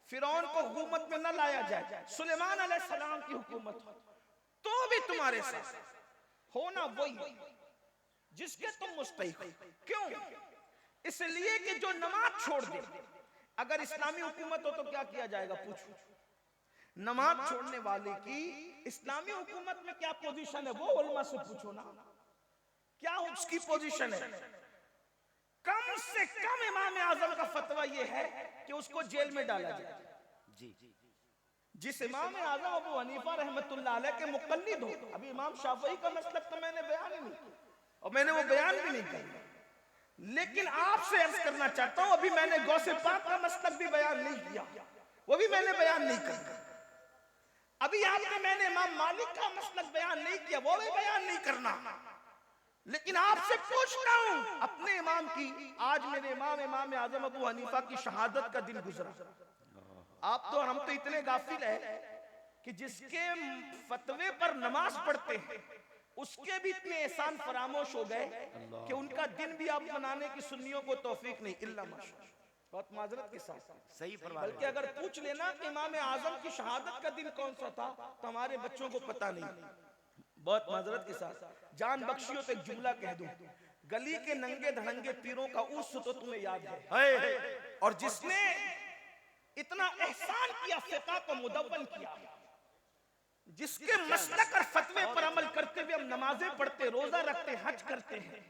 फिरौन को हुकूमत में न लाया जाए, सुलेमान अलैहिस्सलाम की हुकूमत हो, तो भी तुम्हारे साथ होना वही जिसके तुम मुस्तहिक हो। क्यों? इसलिए कि जो नमाज छोड़ दे, अगर इस्लामी हुकूमत हो तो क्या किया जाएगा? पूछो। नमाज छोड़ने वाले की इस्लामी हुकूमत में क्या पोजीशन है, वो उलमा से पूछो ना, क्या उसकी पोजीशन है? कम से कम इमाम आजम का फतवा यह है कि उसको जेल में डाला जाए। जी, जिस इमाम आजम अबू हनीफा रहमतुल्लाह अलैह के मुक़ल्लिद हो। अभी इमाम शाफई का मसलक तो मैंने बयान ही नहीं किया और मैंने वो बयान भी नहीं किया, लेकिन आपसे अर्ज करना चाहता हूं, अभी मैंने गौसे पाक का मसलक भी बयान नहीं किया, वो भी मैंने बयान नहीं किया। अभी आपने मैंने इमाम मालिक का मसलक बयान नहीं किया, वो भी बयान नहीं करना, लेकिन आपसे पूछता हूं अपने इमाम की। आज मेरे इमाम आजम अबू हनीफा की शहादत का दिन गुजरा। आप तो हम तो इतने गाफिल है कि जिसके फतवे पर नमाज पढ़ते हैं उसके भी इतने एहसान फरामोश हो गए कि उनका दिन भी आप मनाने की सुन्नियों को तौफीक नहीं। इल्ला माशाअल्लाह, बहुत माजरत के साथ सही फरमाया। बल्कि अगर पूछ लेना कि इमाम आजम की शहादत का दिन कौन सा था तो हमारे बच्चों को पता नहीं। बहुत माजरत के साथ जान बख्शियों तो एक जुमला कह दूं, गली के नंगे धड़ंगे पीरों का उर्स तो तुम्हें याद है, और जिसने इतना एहसान किया, फिक़ह को मुदव्वन किया, जिसके मसलक और फतवे पर अमल करते हुए हम नमाजें पढ़ते, रोजा रखते, हज करते हैं,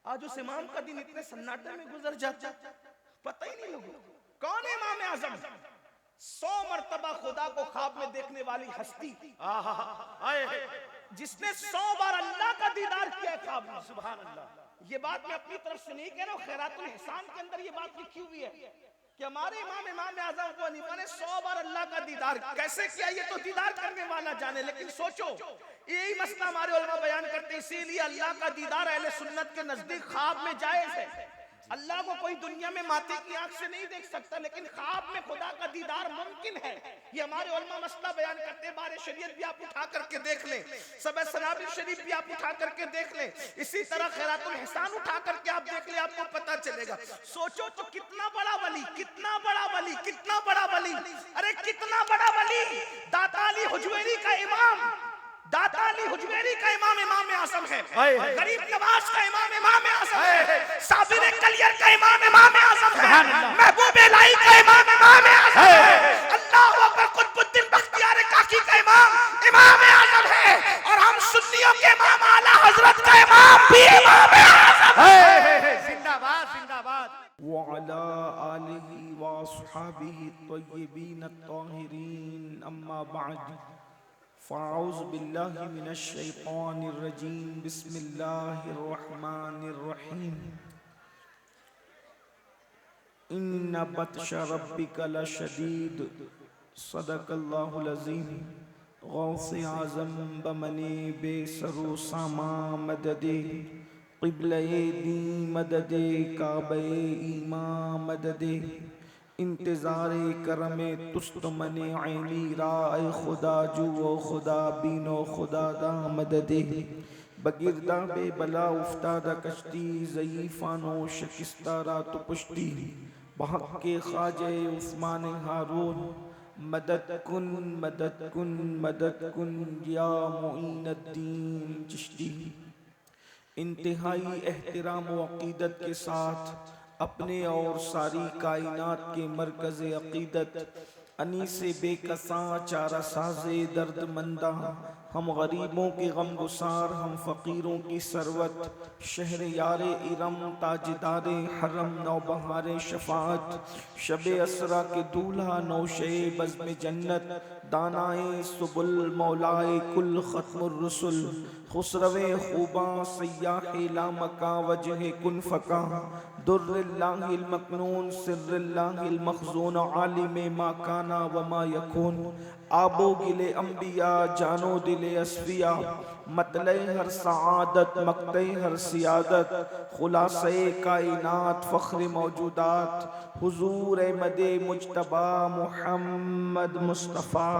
आज उस इमाम का दिन इतने सन्नाटे में गुजर जाता, पता ही नहीं लोगों को। कौन है इमाम आजम? 100 मरतबा खुदा को ख्वाब में देखने वाली हस्ती, जिसने 100 बार अल्लाह का दीदार किया ख्वाब में। सुभान अल्लाह। ये बात मैं अपनी तरफ से नहीं कह रहा हूं, खैरातुल एहसान के अंदर ये बात लिखी हुई है कि हमारे इमाम आजम अबू हनीफा ने 100 बार अल्लाह का दीदार कैसे किया, ये तो दीदार करने वाला जाने। लेकिन सोचो, यही मसला हमारे उलमा बयान करते हैं, इसीलिए अल्लाह का दीदार अहले सुन्नत के नजदीक ख्वाब में जायज है। अल्लाह को कोई दुनिया में माथे की आंख से नहीं देख सकता, लेकिन ख्वाब में खुदा का दीदार मुमकिन है। ये हमारे उलमा मसला बयान करते हैं। बारे शरीयत भी आप उठा करके देख लें, सब सनाबिल शरीफ भी आप उठा करके देख लें, इसी तरह खैरातुल एहसान उठा करके आप देख लें, आपको पता चलेगा। सोचो तो कितना बड़ा वली, कितना बड़ा वली, कितना बड़ा वली, अरे कितना बड़ा वली, दाता अली हुजवेरी का इमाम, दाता अली हुजवेरी का इमाम आजम है, गरीब नवाज का इमाम आजम है, साबिर कलियर का इमाम आजम है, महबूब इलाही का इमाम आजम है, अल्लाहू अकबर कुतुबुद्दीन बख्तियार काकी का इमाम आजम है, और हम सुन्नियों के इमाम आला हजरत का इमाम भी इमाम आजम है। जिंदाबाद जिंदाबाद। व अला आलिहि व अस्हाबिहि तय्यिबीन अत्ताहिरीन, अम्मा बअद, फ़अऊज़ु बिल्लाहि मिनश शैतानिर रजीम, बिस्मिल्लाहिर रहमानिर रहीम। इन्ना बत्शा रब्बिका लशदीद, सदक़ल्लाहुल अज़ीम। गौसे आज़म बमने बेसरो सामा मददे, क़िबले दी मददे, काबे ईमा मददे, इंतज़ारे करमे तुस्त मने ऐनी राय खुदा जुओ खुदा बीनो खुदा दा मददे, बगिरदा बेबला उफ्तादा कश्ती, ज़ईफ़ानो शिकस्ता रा तो पुश्ती, बहक के ख्वाजे उस्मान हारून, मदद कुन मदद कुन मदद कुन या मुईनुद्दीन चिश्ती। इंतहाई एहतराम व अक़ीदत के साथ अपने और सारी कायनात के मरकज़ अक़ीदत, अनीसे बेकसां चारा साज़े दर्दमंदा, हम गरीबों के गमगुसार, हम फ़कीरों की सरवत, शहर यारे इरम, ताजदारे हरम, नौबहारे शफ़ाअत, शबे असरा के दूल्हा, नौशे बज़्म जन्नत, दानाए सुबुल, मौलाए कुल, ख़त्मुर रुसुल, खुसरवे खूबा, सय्याहे लामका, वजह कुन फ़का, दुर्रिल्लाहिल मकनून, सिर्रिल्लाहिल मख़ज़ून, आलिमे मा काना व मा यकून, आबो गिले अंबिया, जानो दिले अस्फिया, मतले हर सआदत, मक्ते हर सियादत, खुलासे कायनात, फ़ख्र मौजूदात, हुजूर मदे मुज्तबा मुहम्मद मुस्तफ़ा,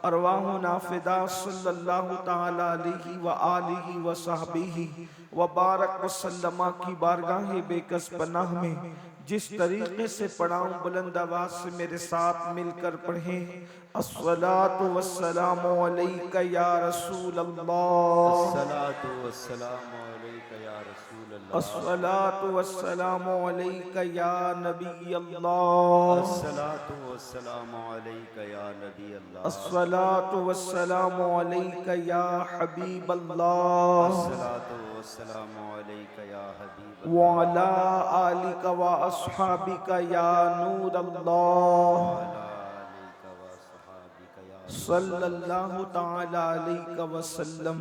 अरवाहु नाफिदा सल्लल्लाहु ताला अलैहि व आलिहि व सहबिही व बारक व सल्लमा की बारगाह बेकस पनाह में जिस तरीके से पढ़ाऊं बुलंद आवाज से मेरे साथ मिलकर पढ़ें। अस्सलातु वस्सलामु अलैका या रसूल अल्लाह, अस्सलातु वस्सलामु अलैका या रसूल अल्लाह, अस्सलातु वस्सलामु अलैका या नबी अल्लाह, अस्सलातु वस्सलामु अलैका या नबी अल्लाह, अस्सलातु वस्सलामु अलैका या हबीब अल्लाह, अस्सलातु वस्सलामु अलैका या हबीब व अल्लाह, अला आलिका व अस्हाबिका या नूर अल्लाह, अला अलैका व सहाबिका या सल्लल्लाहु ताला अलैहि वसल्लम।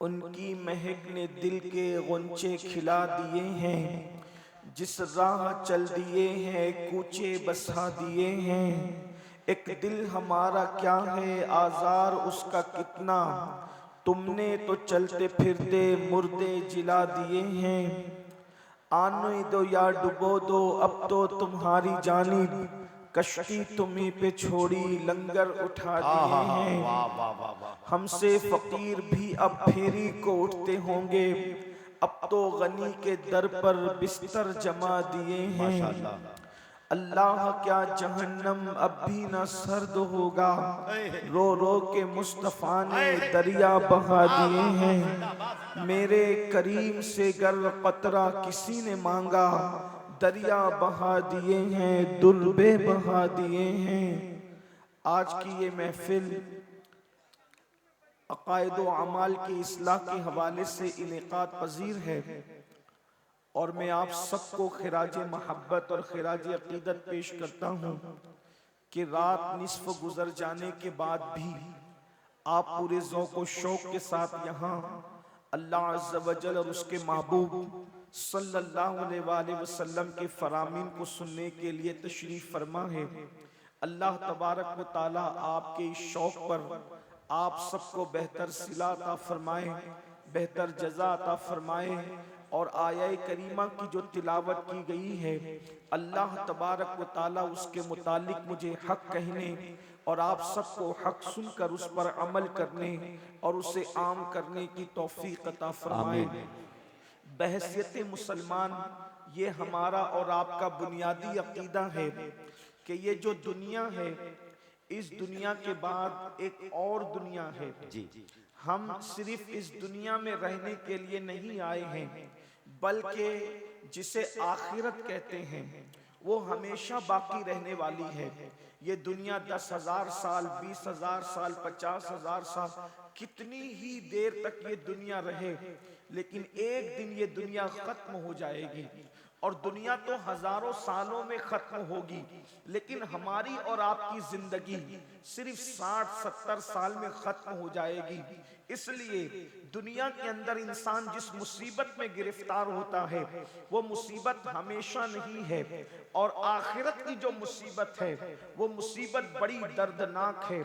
उनकी महक ने दिल के गुंचे खिला दिए हैं, जिस राह चल दिए हैं कूचे बसा दिए हैं। एक दिल हमारा क्या है आजार उसका कितना, तुमने तो चलते फिरते मुर्दे जिला दिए हैं। आने दो या डुबो दो अब तो तुम्हारी जानिब, कश्ती तुम्ही पे छोड़ी लंगर उठा दिए हैं। वाह वाह वाह वाह। हमसे फकीर भी अब फेरी को उठते होंगे, अब तो गनी के दर पर बिस्तर जमा दिए हैं। माशाअल्लाह। अल्लाह क्या जहन्नम अब भी न सर्द होगा, रो रो के मुस्तफा ने दरिया बहा दिए हैं। मेरे करीम से गर कतरा किसी ने मांगा, दरिया बहा दिए हैं दुर्बे बहा दिए हैं। आज की ये महफिल अकायद व अमाल की इस्लाह के हवाले से इनेकाद पजीर है, और मैं आप सबको खिराज मोहब्बत और खिराज अकीदत पेश करता हूँ कि रात निस्फ गुजर जाने के बाद भी आप पूरे ज़ौक़ व शौक़ के साथ यहाँ अल्लाह अज़्ज़ व जल और उसके महबूब सल्लल्लाहु अलैहि वसल्लम के फरामीन को सुनने के लिए तशरीफ़ फरमा है। अल्लाह तबारक व तआला आपके इस शौक़ पर आप सबको बेहतर सिला अता फरमाए, बेहतर जज़ा अता फरमाए। और आया करीमा की जो तिलावत की गई है, अल्लाह तबारक व तआला उसके मुतालिक मुझे हक कहने और आप सबको हक सुनकर उस पर अमल करने और उसे आम करने की तौफीक अता फरमाए। बहसियत मुसलमान ये हमारा और आपका बुनियादी अकीदा है कि ये जो दुनिया है, इस दुनिया के बाद एक और दुनिया है। जी। हम सिर्फ इस दुनिया में रहने के लिए नहीं आए हैं, बल्कि जिसे आखिरत कहते हैं वो हमेशा बाकी रहने वाली है। ये दुनिया 10,000 साल, 20,000 साल, 50,000 साल, कितनी ही देर तक ये दुनिया रहे, लेकिन एक दिन ये दुनिया खत्म हो जाएगी। और दुनिया तो हजारों सालों में खत्म होगी, लेकिन हमारी और आपकी जिंदगी सिर्फ 60-70 साल में खत्म हो जाएगी। इसलिए दुनिया के अंदर इंसान जिस मुसीबत में गिरफ्तार होता है वो मुसीबत हमेशा नहीं है, और आखिरत की जो मुसीबत है वो मुसीबत बड़ी दर्दनाक है,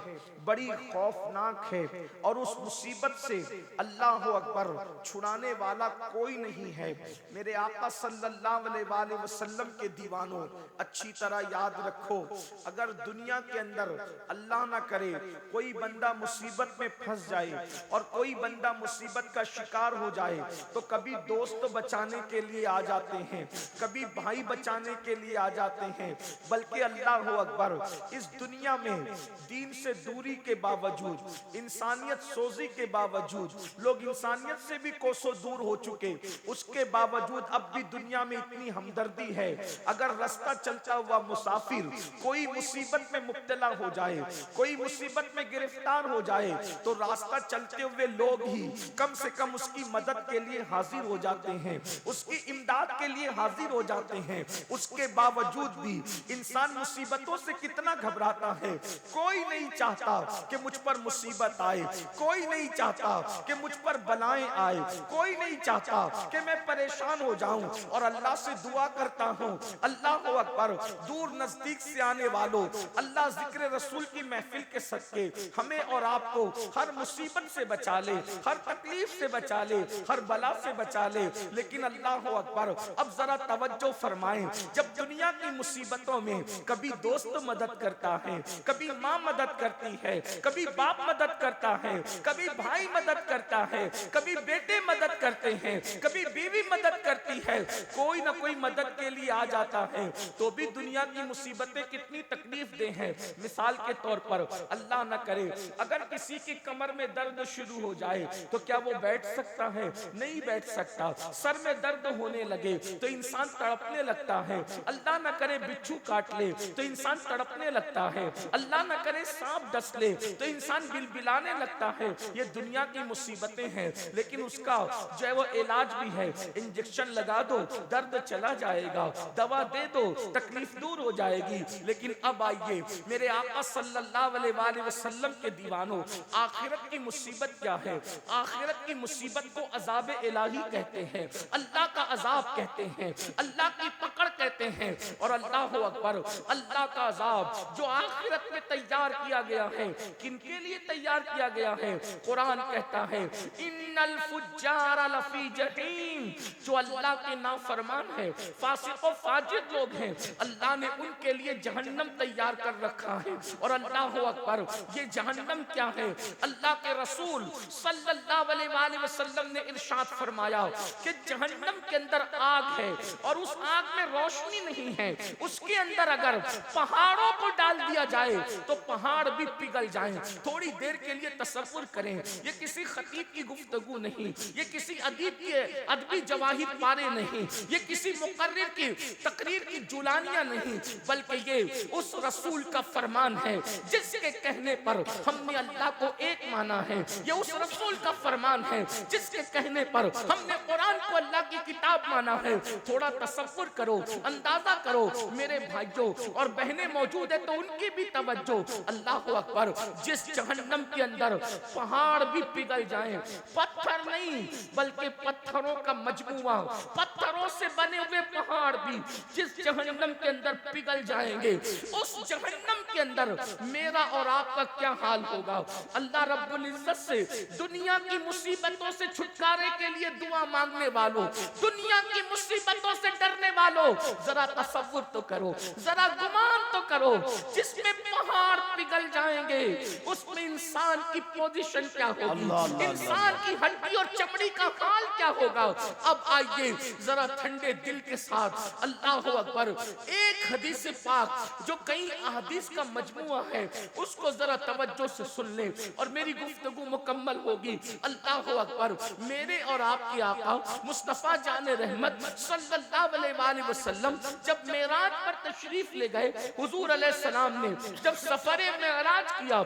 बड़ी खौफनाक है, और उस मुसीबत से अल्लाह अकबर छुड़ाने वाला कोई नहीं है। मेरे आका सल्लल्लाहु अलैहि वसल्लम के दीवानों, अच्छी तरह याद रखो, अगर दुनिया के अंदर अल्लाह ना करे कोई बंदा मुसीबत में फंस जाए और कोई बंदा मुसीबत का शिकार हो जाए, तो कभी दोस्त बचाने के लिए आ जाते हैं, कभी भाई बचाने के लिए आ जाते हैं, बल्कि अल्लाह अकबर इस दुनिया में दीन से दूरी के बावजूद, इंसानियत सोजी के बावजूद, लोग इंसानियत से भी कोसों दूर हो चुके, उसके बावजूद अब भी दुनिया में इतनी हमदर्दी है। अगर रास्ता चलता हुआ मुसाफिर कोई मुसीबत में मुब्तला हो जाए, कोई मुसीबत में गिरफ्तार हो जाए, तो रास्ता चलते हुए लोग ही कम से कम उसकी मदद के लिए हाजिर हो जाते हैं, उसकी इमदाद के लिए हाजिर हो जाते हैं। उसके बावजूद भी इंसान मुसीबतों से कितना घबराता है। कोई नहीं चाहता कि मुझ पर मुसीबत आए, कोई नहीं चाहता कि मुझ पर बलाएं आए, कोई नहीं चाहता कि मैं परेशान हो जाऊं। और अल्लाह से दुआ करता हूँ, अल्लाह अकबर, दूर नजदीक से आने वालों, अल्लाह जिक्र रसूल की महफिल के सदके हमें और आपको हर मुसीबत से बचा ले, हर तकलीफ से बचा ले, हर बला से बचा ले। लेकिन अल्लाह अकबर, अब जरा तवज्जो फरमाएं, जब दुनिया की मुसीबतों में कभी दोस्त मदद करता है, कभी माँ मदद करती है, कभी बाप मदद करता है, कभी भाई मदद करता है, कभी बेटे मदद करते हैं, कभी बीवी मदद करती है, कोई ना कोई मदद के लिए आ जाता है, तो भी दुनिया की मुसीबतें कितनी तकलीफ दे हैं। मिसाल के तौर पर अल्लाह न करे अगर किसी की कमर में दर्द शुरू हो जाए तो क्या वो बैठ सकता है? नहीं बैठ सकता। सर में दर्द होने लगे तो इंसान तड़पने लगता है। अल्लाह न करे बिच्छू काट ले तो इंसान तड़पने लगता है। अल्लाह न करे सांप डस ले तो इंसान बिलबिलाने लगता है। ये दुनिया की मुसीबतें हैं, लेकिन उसका जो है वो इलाज भी है। इंजेक्शन लगा दो, दर्द चला जाएगा, दवा दे दो, तकलीफ दूर हो जाएगी। लेकिन अब आइए मेरे आका सल्लल्लाहु अलैहि वसल्लम के दीवानों, आखिरत की मुसीबत क्या है? आखिरत की मुसीबत को अजाब इलाही कहते हैं, अल्लाह का अजाब कहते हैं, अल्लाह की पकड़ कहते हैं। और अल्लाह अकबर, अल्लाह का अजाब जो आखिरत में तैयार किया गया है, किनके लिए तैयार किया गया है? कुरान कहता है इन्नल फुज्जार लफी जहीम, जो अल्लाह के नाफरमान है, फासिक और फाजिर लोग हैं, अल्लाह ने उनके लिए जहन्नम तैयार कर रखा है। और अल्लाह अकबर, ये जहन्नम क्या है? अल्लाह के रसूल सल्लल्लाहु अलैहि वसल्लम ने इरशाद फरमाया कि जहन्नम के अंदर आग है और उस आग में रोशनी नहीं है। उसके अंदर अगर पहाड़ों को डाल दिया जाए तो पहाड़ भी पिघल जाएं। थोड़ी देर के लिए तसव्वुर करें, ये किसी खतीब की गुफ्तगू नहीं, ये किसी अदीब के अदबी जवाहिर पारे नहीं, ये किसी मुकर्रिर की तकरीर की जुलानियां नहीं, बल्कि ये उस रसूल का फरमान है जिसके कहने पर हमने अल्लाह को एक माना है। ये उस रसूल का फरमान है जिसके कहने पर हमने कुरान को अल्लाह की किताब माना है। थोड़ा तसव्वुर करो, अंदाजा करो मेरे भाइयों और बहनें मौजूद है तो उनकी भी तवज्जो। अल्लाह अकबर, जिस जहन्नम के अंदर पहाड़ भी पिघल जाएं, पत्थर नहीं बल्कि पत्थरों का मजमुआ, पत्थरों से बने हुए पहाड़ भी जिस जहन्नम के अंदर पिघल जाएंगे, उस जहन्नम के अंदर मेरा और आपका क्या हाल होगा? अल्लाह रब्बुल इज्जत से दुनिया की मुसीबतों से छुटकारे के लिए दुआ मांगने वालों, दुनिया की मुसीबतों से डरने वालों, जरा तसव्वुर तो करो, जरा गुमान तो करो, जिसमें पहाड़ पिघल जाएंगे उसमें इंसान की पोजीशन क्या होगी, इंसान की हड्डी और चमड़ी का हाल क्या होगा? अब आइए जरा ठंडे दिल के साथ अल्लाह अकबर, एक हदीस पाक जो कई अहदीस का मजमुआ है उसको जरा तवज्जो से सुन ले और मेरी गुफ्तगू मुकम्मल होगी। अल्लाह अकबर, मेरे और आपके आका मुस्तफा जाने रहमत सल्लल्लाहु अलैहि वसल्लम जब मेराज पर तशरीफ ले गए, हुजूर अलैहिस्सलाम ने जब सफरे मेराज किया,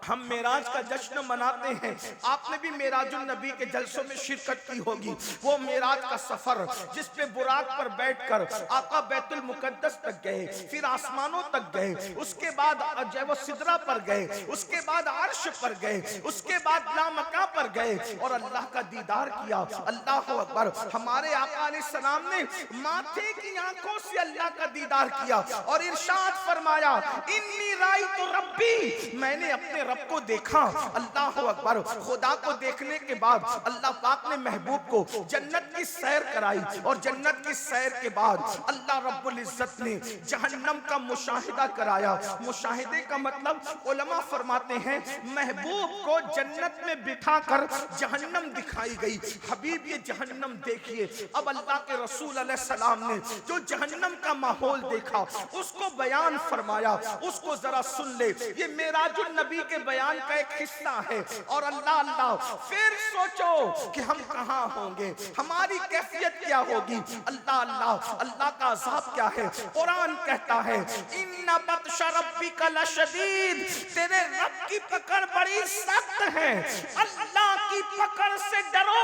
हम मेराज का जश्न मनाते हैं, आपने भी मेराजुल नबी के जलसों में शिरकत की होगी। वो मेराज का सफर जिस पे बुराक पर बैठकर आका बैतुल मुकद्दस तक गए, फिर आसमानों तक गए, उसके बाद जो वो सिदरा पर गए, उसके बाद अर्श पर गए, उसके बाद लामका पर गए और अल्लाह का दीदार किया। अल्लाह अकबर, हमारे आका अलैहिस्सलाम ने माथे की आंखों से अल्लाह का दीदार किया और इरशाद फरमाया इन्नी राइतु रब्बी, मैंने अपने रब को देखा। अल्लाह अकबर, खुदा को देखने के बाद अल्लाह पाक ने महबूब को जन्नत की सैर कराई और जन्नत की सैर के बाद अल्लाह रब्बुल इज्जत ने जहन्नम का मुशाहिदा कराया। मुशाहिदे का मतलब उलमा फरमाते हैं महबूब को जन्नत में बिठाकर जहन्नम दिखाई गई। हबीब ये जहन्नम देखिए। अब अल्लाह के रसूल अलैहिस्सलाम ने जो जहन्नम का माहौल देखा उसको बयान फरमाया, उसको जरा सुन ले। ये मेराजुल नबी के बयान का एक हिस्सा है। और अल्लाह अल्लाह, फिर सोचो कि हम कहां होंगे, हमारी कैफियत क्या होगी। अल्लाह अल्लाह, अल्लाह का अज़ाब क्या है। कुरान कहता है इन्ना बत्शा रब्बिका लशदीद, तेरे रब की पकड़ बड़ी सख्त है। अल्लाह की पकड़ से डरो,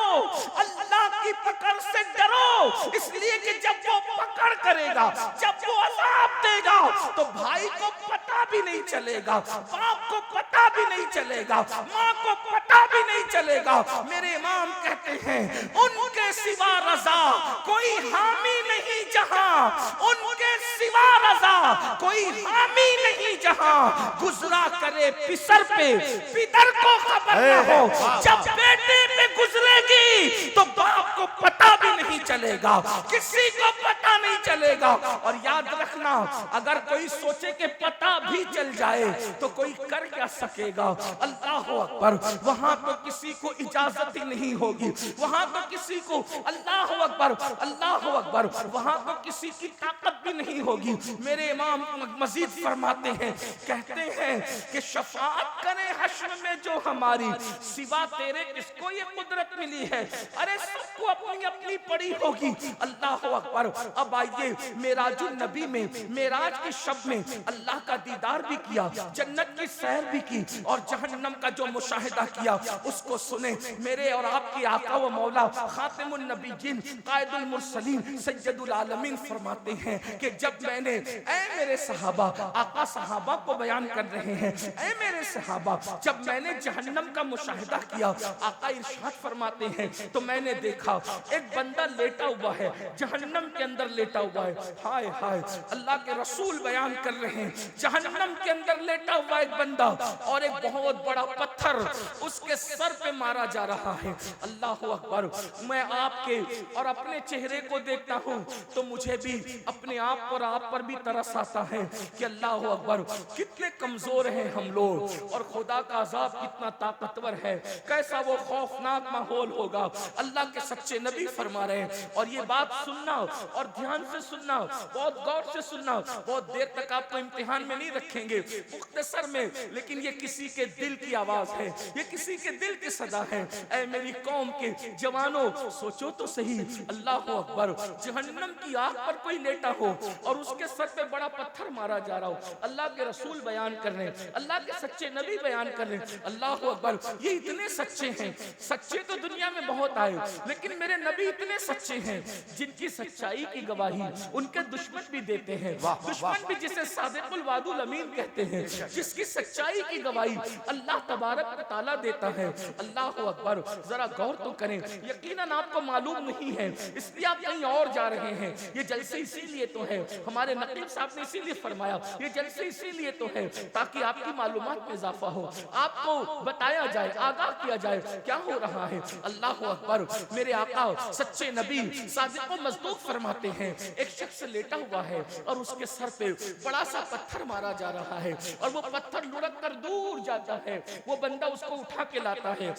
अल्लाह की पकड़ से डरो, इसलिए कि जब वो पकड़ करेगा, जब वो अज़ाब देगा तो भाई को पता भी नहीं चलेगा, बाप को पता भी नहीं चलेगा, माँ को पता भी नहीं चलेगा। मेरे इमाम कहते हैं उनके सिवा रजा कोई हामी नहीं जहां, उनके सिवा रजा कोई हामी नहीं जहां। गुजरा करे पिसर पे, पितर को खबर न हो, जब बेटे पे गुजरेगी तो बाप को पता भी नहीं चलेगा, किसी को पता नहीं चलेगा। और याद रखना, अगर कोई सोचे कि पता भी चल जाए तो कोई कर क्या सकेगा। अल्लाह अकबर, वहां तो किसी को इजाजत ही नहीं होगी, वहां तो किसी को, अल्लाह अकबर अल्लाह अकबर, वहां तो किसी की ताकत भी नहीं होगी। मेरे इमाम मजीद फरमाते हैं, कहते हैं कि शफाअत करे हश्र में जो हमारी, सिवा तेरे किसको ये कुदरत मिली है। अरे सबको अपनी अपनी पड़ी होगी। अल्लाह अकबर। अब आइए मेराजुल नबी में, मेराज की शब में अल्लाह का दीदार भी किया, जन्नत की सैर भी की और जहन्नम का जो मुशाहिदा किया उसको सुने। मेरे और आपके आका व मौला खातिमुन नबीयीन कायदुल मुरसलीन सय्यदुल आलमीन फरमाते हैं कि जब मैंने, ऐ मेरे सहाबा, आका सहाबा को बयान कर रहे हैं, ऐ मेरे सहाबा, जब मैंने जहन्नम का मुशाहिदा किया, आका इरशाद फरमाते हैं, तो मैंने देखा एक बंदा लेटा हुआ है, जहन्नम के अंदर लेटा हुआ है। हाय हाय, अल्लाह के रसूल बयान कर रहे हैं, जहन्नम के अंदर लेटा हुआ एक बंदा और एक बहुत बड़ा पत्थर उसके सर पे मारा जा रहा है। अल्लाह अकबर। मैं आपके और अपने चेहरे को देखता हूँ तो मुझे भी अपने आप पर, आप पर भी तरस आता है कि अल्लाह अकबर, कितने कमजोर हैं हम लोग और खुदा का अजाब कितना ताकतवर है, कैसा वो खौफनाक माहौल होगा। अल्लाह के सच्चे नबी फरमा रहे हैं। और ये बात सुनना और ध्यान से सुनना, बहुत गौर से सुनना, बहुत देर तक आपको इम्तिहान में नहीं रखेंगे, मुख्तसर में, लेकिन ये किसी के दिल की आवाज है, ये किसी के दिल की सदा है। ऐ मेरी कौम के जवानों, सोचो तो सही, अल्लाह अकबर, जहन्नम की आग पर कोई लेटा हो और उसके सर पे बड़ा पत्थर मारा जा रहा हो। अल्लाह के रसूल बयान कर रहे हैं, अल्लाह के सच्चे नबी बयान कर रहे हैं। अल्लाह अकबर, ये इतने सच्चे हैं, सच्चे तो दुनिया में बहुत आए, लेकिन मेरे नबी इतने सच्चे हैं जिनकी सच्चाई की गवाही उनके दुश्मन भी देते हैं। दुश्मन भी जिसे सादिकुल वादुल अमीन कहते हैं, जिसकी सच्चाई की गवाही अल्लाह तबारक व तआला देता है। अल्लाह अकबर। जरा गौर तो करें, यकीनन आपको मालूम नहीं है इसलिए आप कहीं और जा रहे हैं। ये जलसे इसीलिए तो है, हमारे नकीब साहब ने इसीलिए फरमाया, ये जलसे इसीलिए तो है ताकि आपकी मालूमात में इजाफा हो, आपको बताया जाए, आगाह किया जाए क्या हो रहा है। अल्लाह अकबर। मेरे आका सच्चे नबी सादिक व मज़दूक फरमाते हैं, एक शख्स लेटा हुआ है और उसके सर पे बड़ा सा पत्थर मारा जा रहा है और वो पत्थर लुढ़क कर दूर जाता है। वो बंदा उसको उठा के लाता है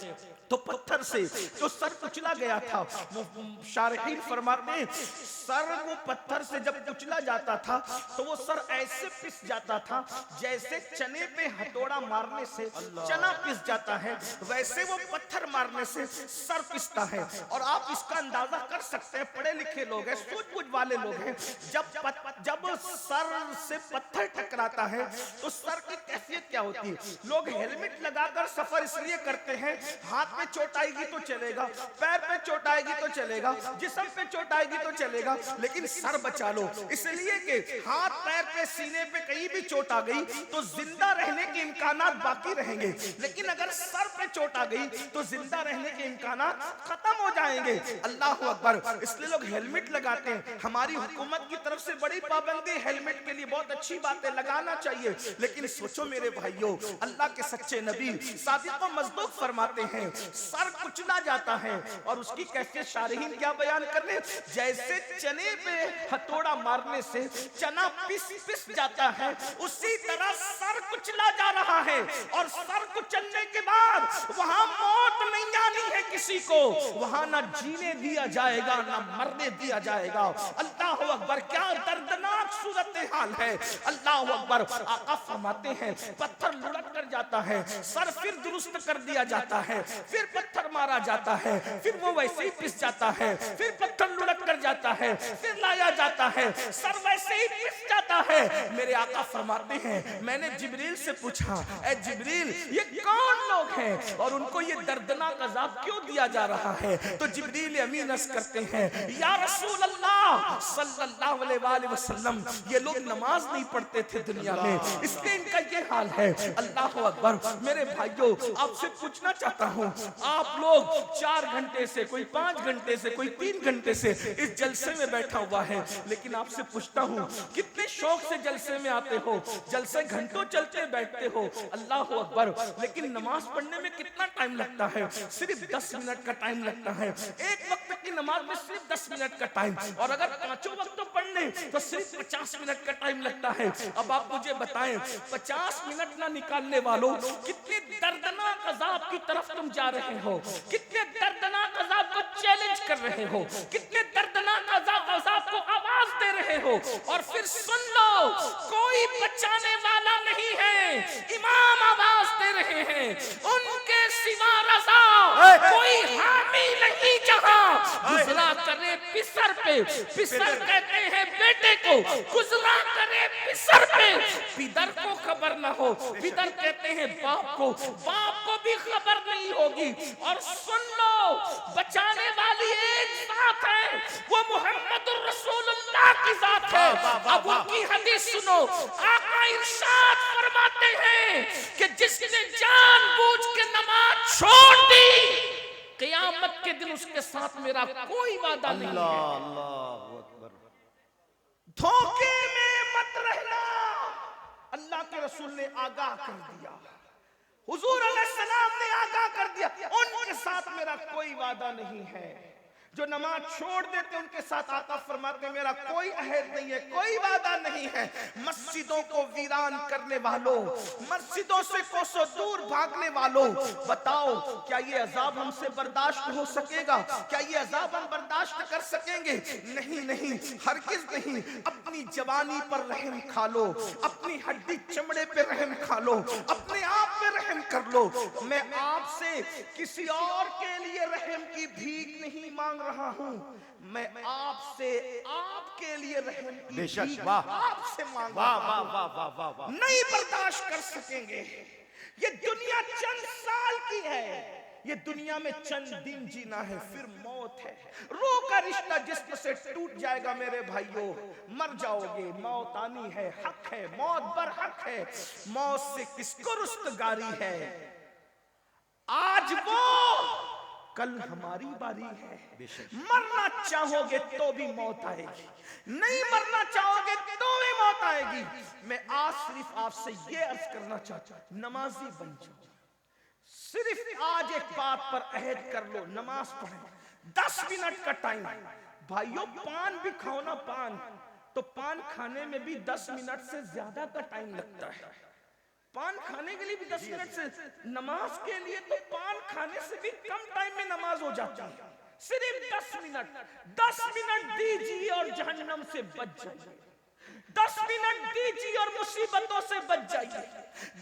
तो पत्थर से जो सर कुचला गया था, वो शारहीन फरमाते हैं, सर वो पत्थर से जब कुचला जाता था तो वो सर ऐसे पिस जाता था जैसे चने पे हथौड़ा मारने से चना पिस जाता है, वैसे वो पत्थर मारने से सर पिसता है। और आप इसका अंदाजा कर सकते हैं, पढ़े लिखे लोग हैं, सूझबूझ वाले लोग हैं, जब सर से पत्थर टकराता है तो सर की कैफियत क्या होती है। लोग हेलमेट लगाकर सफर इसलिए करते हैं, हाथ पे चोट आएगी तो चलेगा, पैर पे चोट आएगी तो चलेगा, जिस्म पे चोट आएगी तो चलेगा, लेकिन सर बचा लो, इसलिए कि हाथ पैर पे सीने पे कहीं भी चोट आ गई तो जिंदा रहने के इम्कानात बाकी रहेंगे, लेकिन अगर सर पे चोट आ गई तो जिंदा रहने के इम्कानात खत्म हो जाएंगे। अल्लाह अकबर। इसलिए लोग हेलमेट लगाते हैं। हमारी हुकूमत की तरफ से बड़ी पाबंदी हेलमेट के लिए, बहुत अच्छी बात है, लगाना चाहिए, लेकिन सोचो मेरे भाइयों, अल्लाह के सच्चे नबी सादिक व मज़दूक फरमाते हैं, सर कुचला जाता है और उसकी कैफियत शारहीन क्या बयान कर रहे हैं, जैसे चने पे हथौड़ा मारने से चना पिस पिस जाता है, उसी तरह सर कुचला जा रहा है। और सर कुचलने के बाद वहां मौत नहीं आनी है किसी को, वहां ना जीने दिया जाएगा ना मरने दिया जाएगा। अल्लाह अकबर, क्या दर्दनाक सूरत हाल है। अल्लाह अकबर। आका फरमाते हैं, पत्थर लुढ़क कर जाता है, सर फिर दुरुस्त कर दिया जाता है, फिर पत्थर मारा जाता है, फिर वो वैसे ही पिस जाता है, फिर पत्थर लुढ़क कर जाता है, फिर लाया जाता है, सर वैसे ही पिस जाता है। मेरे आका फरमाते हैं, मैंने जिब्रील से पूछा, ए जिब्रील, ये कौन लोग लोग हैं और उनको ये दर्दनाक अजाब क्यों दिया जा रहा है? तो जिब्रील अमीन अर्ज करते हैं, या रसूल अल्लाह सल्लल्लाहु अलैहि वसल्लम, ये लोग नमाज नहीं पढ़ते थे दुनिया में, इसलिए इनका ये हाल है। अल्लाह अकबर। मेरे भाइयों, आपसे पूछना चाहता हूँ, आप लोग 4 घंटे से, कोई 5 घंटे से, कोई 3 घंटे से इस जलसे में बैठा हुआ है, लेकिन आपसे पूछता हूँ कितने शौक से जलसे में आते हो? जलसे घंटों चलते बैठते हो, अल्लाह अकबर, लेकिन नमाज पढ़ने में कितना टाइम लगता है? सिर्फ 10 मिनट का टाइम लगता है। एक वक्त की नमाज में सिर्फ 10 मिनट का टाइम, और अगर पांचों वक्तों पढ़ने तो सिर्फ 50 मिनट का टाइम लगता है। अब आप मुझे बताएं, 50 मिनट ना निकालने वालों, कितने दर्दनाक अजाब की तरफ तुम जा रहे हो, कितने दर्दनाक अजाब को चैलेंज कर रहे हो, कितने दर्दनाक अजाब को आवाज दे रहे हो। और फिर सुन लो, कोई बचाने वाला नहीं है, इमाम आवाज दे रहे हैं, उनके सिवा रज़ा कोई हामी नहीं जहां। गुजरा करे पिसर पे, पिसर कहते हैं बेटे को, गुजरा करे पिसर पे, पिदर को खबर ना हो, पिदर कहते हैं बाप को, बाप को भी खबर नहीं होगी। और सुन लो, बचाने वाली एक जात है, वो मुहम्मदुर रसूलुल्लाह की जात है। अब उनकी हदीस सुनो, आका इरशाद फरमाते हैं कि जिसने जानबूझ के नमाज छोड़ दी, क़यामत के दिन उसके साथ मेरा कोई वादा नहीं है। अल्लाहु अकबर। धोखे में मत रहना, अल्लाह के रसूल ने आगाह कर दिया, हुजूर अलैहिस्सलाम ने आगाह कर दिया, उनके साथ मेरा कोई वादा नहीं है। जो नमाज छोड़ देते उनके साथ आका फरमाते मेरा कोई अहद नहीं है, कोई वादा नहीं है। मस्जिदों को वीरान करने वालों, मस्जिदों से कोसों दूर भागने वालों, बताओ क्या ये अजाब हमसे बर्दाश्त हो सकेगा? क्या ये अजाब हम बर्दाश्त कर सकेंगे? नहीं नहीं, हरगिज़ नहीं। अपनी जवानी पर रहम खा लो, अपनी हड्डी चमड़े पे रहम खा लो, अपने आप पे रहम कर लो। मैं आपसे किसी और के लिए रहम की भीख नहीं मांग रहा हूं, मैं आपसे आपके लिए रहम की भीख आपसे मांग रहा हूं। नहीं बर्दाश्त कर सकेंगे। ये दुनिया चंद साल की है, ये दुनिया में चंद दिन जीना है, फिर मौत है। रूह का रिश्ता जिस्म से टूट जाएगा मेरे भाइयों, मर जाओगे, मौत आनी है, हक है, मौत बर हक है। मौत से किसको रुस्तगारी है? आज वो, कल हमारी बारी है। मरना चाहोगे तो भी मौत आएगी, नहीं मरना चाहोगे तो भी मौत आएगी। मैं आज सिर्फ आपसे ये अर्ज करना चाहता हूं, नमाजी बन जाओ। सिर्फ आज एक बात पर अहद कर लो, नमाज पढ़ो। 10 मिनट का टाइम। भाइयों, पान भी खाओ ना, पान तो पान खाने में भी 10 मिनट से ज्यादा का टाइम लगता है। पान खाने के लिए भी 10 मिनट से, नमाज के लिए तो पान खाने से भी कम टाइम में नमाज हो जाती है। सिर्फ 10 मिनट, 10 मिनट दीजिए और जहन्नम से बच जाइए। 10 मिनट दीजिए और मुसीबतों से बच जाइए।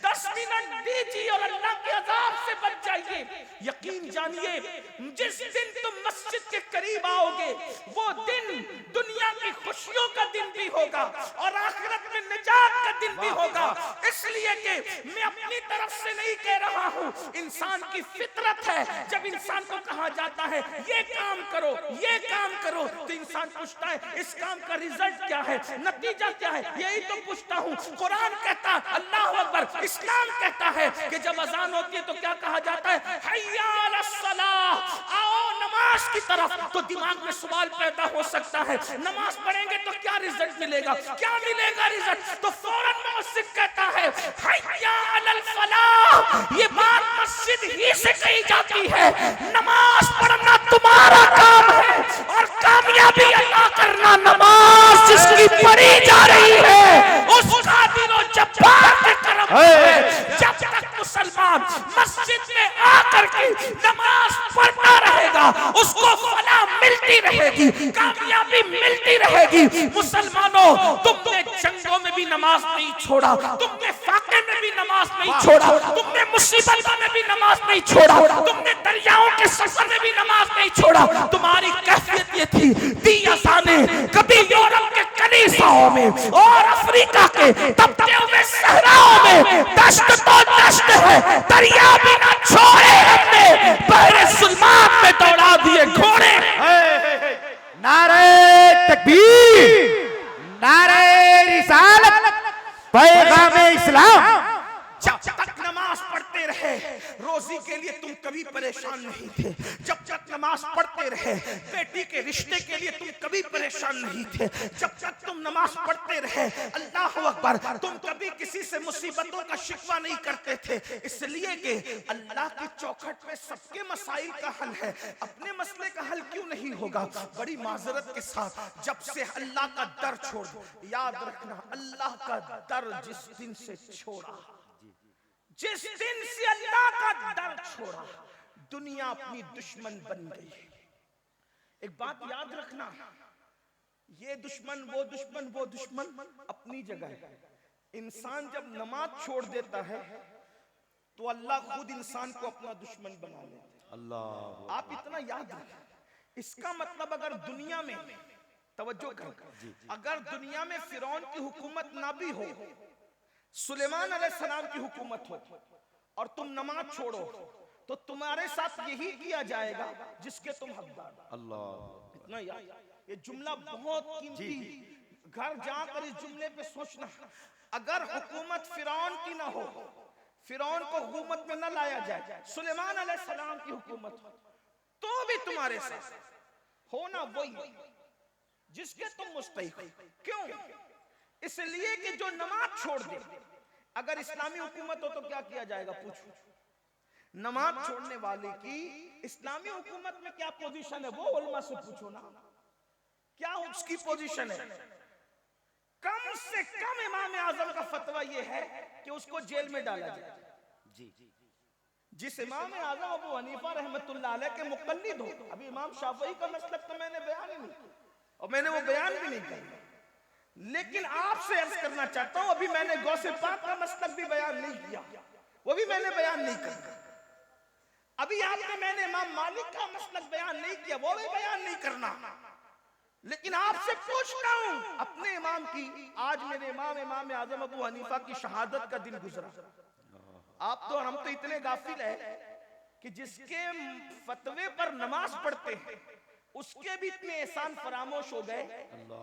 10 मिनट दीजिए और अल्लाह के अजाब से बच जाइए। यकीन जानिए, जिस दिन तुम मस्जिद के करीब आओगे, वो दिन दुनिया की खुशियों का दिन भी होगा और आखिरत में निजात का दिन भी होगा। इसलिए कि मैं अपनी तरफ से नहीं कह रहा हूँ, इंसान की फितरत है। जब इंसान को कहा जाता है ये काम करो, ये काम करो, तो इंसान पूछता है इस काम का रिजल्ट क्या है, नतीजा क्या है? यही तो पूछता हूँ। कुरान कहता है, अल्लाह अकबर, इस्लाम कहता है कि जब अजान होती है तो क्या कहा जाता है? हय्या अलस सलाह, आओ नमाज की तरफ। तो दिमाग में सवाल पैदा हो सकता है, नमाज पढ़ेंगे तो क्या रिजल्ट मिलेगा, क्या मिलेगा रिजल्ट? तो फौरन मुअज्जिन कहता है हय्या अलल फलाह। ये बात मस्जिद ही से कही जाती है। नमाज पढ़ना तुम्हारा काम है और कामयाबी अता करना नमाज जिसकी पढ़ी जा रही है उसका दिलो जब्बार के करम है। जब तक मुसलमान मस्जिद में आकर के नमाज पढ़ता रहेगा, उसको फलाह मिलती रहेगी, कामयाबी मिलती रहेगी। मुसलमानों, तुमने जंगों में भी नमाज नहीं छोड़ा, तुमने फाके में भी नमाज नहीं छोड़ा, तुमने मुसीबतों में भी नमाज नहीं छोड़ा, तुमने दरियाओं के सफर में भी नमाज नहीं छोड़ा। तुम्हारी कैफियत ये थी, दी अज़ाने कभी यूरोप के कलीसाओं में और अफ्रीका के तपते हुए सहराओं में दश्त तो दश्त है, दरिया भी न छोड़े हमने, बहरे सुलमान में दौड़ा दिए घोड़े। नारे तकबीर, नारे रिसालत, पैगाम इस्लाम। जब तक नमाज पढ़ते रहे रोजी के लिए तुम कभी परेशान नहीं थे, जब तक नमाज पढ़ते रहे बेटी के रिश्ते के लिए तुम कभी परेशान नहीं थे, जब तक तुम नमाज पढ़ते रहे अल्लाह अकबर तुम कभी किसी से मुसीबतों का शिकवा नहीं करते थे, इसलिए कि अल्लाह की चौखट पे सबके मसाइल का हल है, अपने मसले का हल क्यों नहीं होगा। बड़ी माजरत के साथ जब से अल्लाह का दर छोड़, याद रखना अल्लाह का दर जिस दिन से छोड़ा, जिस दिन से अल्लाह का दर छोड़ा, दुनिया अपनी दुश्मन बन गई। एक बात याद रखना, ये दुश्मन वो दुश्मन वो दुश्मन अपनी जगह है। इंसान जब नमाज छोड़ देता है तो अल्लाह खुद इंसान को अपना दुश्मन बना लेता है। अल्लाह, आप इतना याद रखें, इसका मतलब अगर दुनिया में, तवज्जो करें, अगर दुनिया में फिरौन की हुकूमत ना भी हो, सुलेमान अलैहिस्सलाम की हुकूमत हो और तुम नमाज छोड़ो तो तुम्हारे साथ यही किया जाएगा जिसके तुम हकदार। अल्लाह, इतना याद, ये जुमला बहुत कीमती, घर जाकर इस जुमले पे सोचना। अगर हुकूमत फिरौन की ना हो, फिरौन को हुकूमत में न लाया जाए, सुलेमान अलैहिस्सलाम की हुकूमत हो, तो भी तुम्हारे साथ होना वही जिसके तुम मुस्तहिक हो। क्यों? इसलिए कि जो नमाज छोड़ दे, अगर इस्लामी हुकूमत हो तो क्या किया जाएगा, पूछो। नमाज छोड़ने वाले की इस्लामी हुकूमत में क्या पोजीशन है, वो उलमा से पूछो ना, क्या उसकी पोजीशन है। कम से कम इमाम आजम का फतवा यह है कि उसको जेल में डाला जाए। जिस इमाम आजम अबू हनीफा रहमतुल्लाह अलैह के मुक़ल्लिद हो, अभी इमाम शाफ़िई का मसलक तो मैंने बयान ही नहीं किया और मैंने वो बयान भी नहीं किया, लेकिन आपसे अर्ज करना चाहता हूं, अभी मैंने गौसे पाक का मसलक भी बयान नहीं किया, वो भी मैंने बयान नहीं किया। अभी आपने मैंने इमाम मालिक का मसलक बयान नहीं किया, वो भी बयान नहीं करना, लेकिन आपसे पूछता हूं अपने इमाम की। आज मेरे इमाम आजम अबू हनीफा की शहादत का दिन गुजरा। आप तो, हम तो इतने गाफिल है कि जिसके फतवे पर नमाज पढ़ते हैं उसके भी इतने एहसान फरामोश हो गए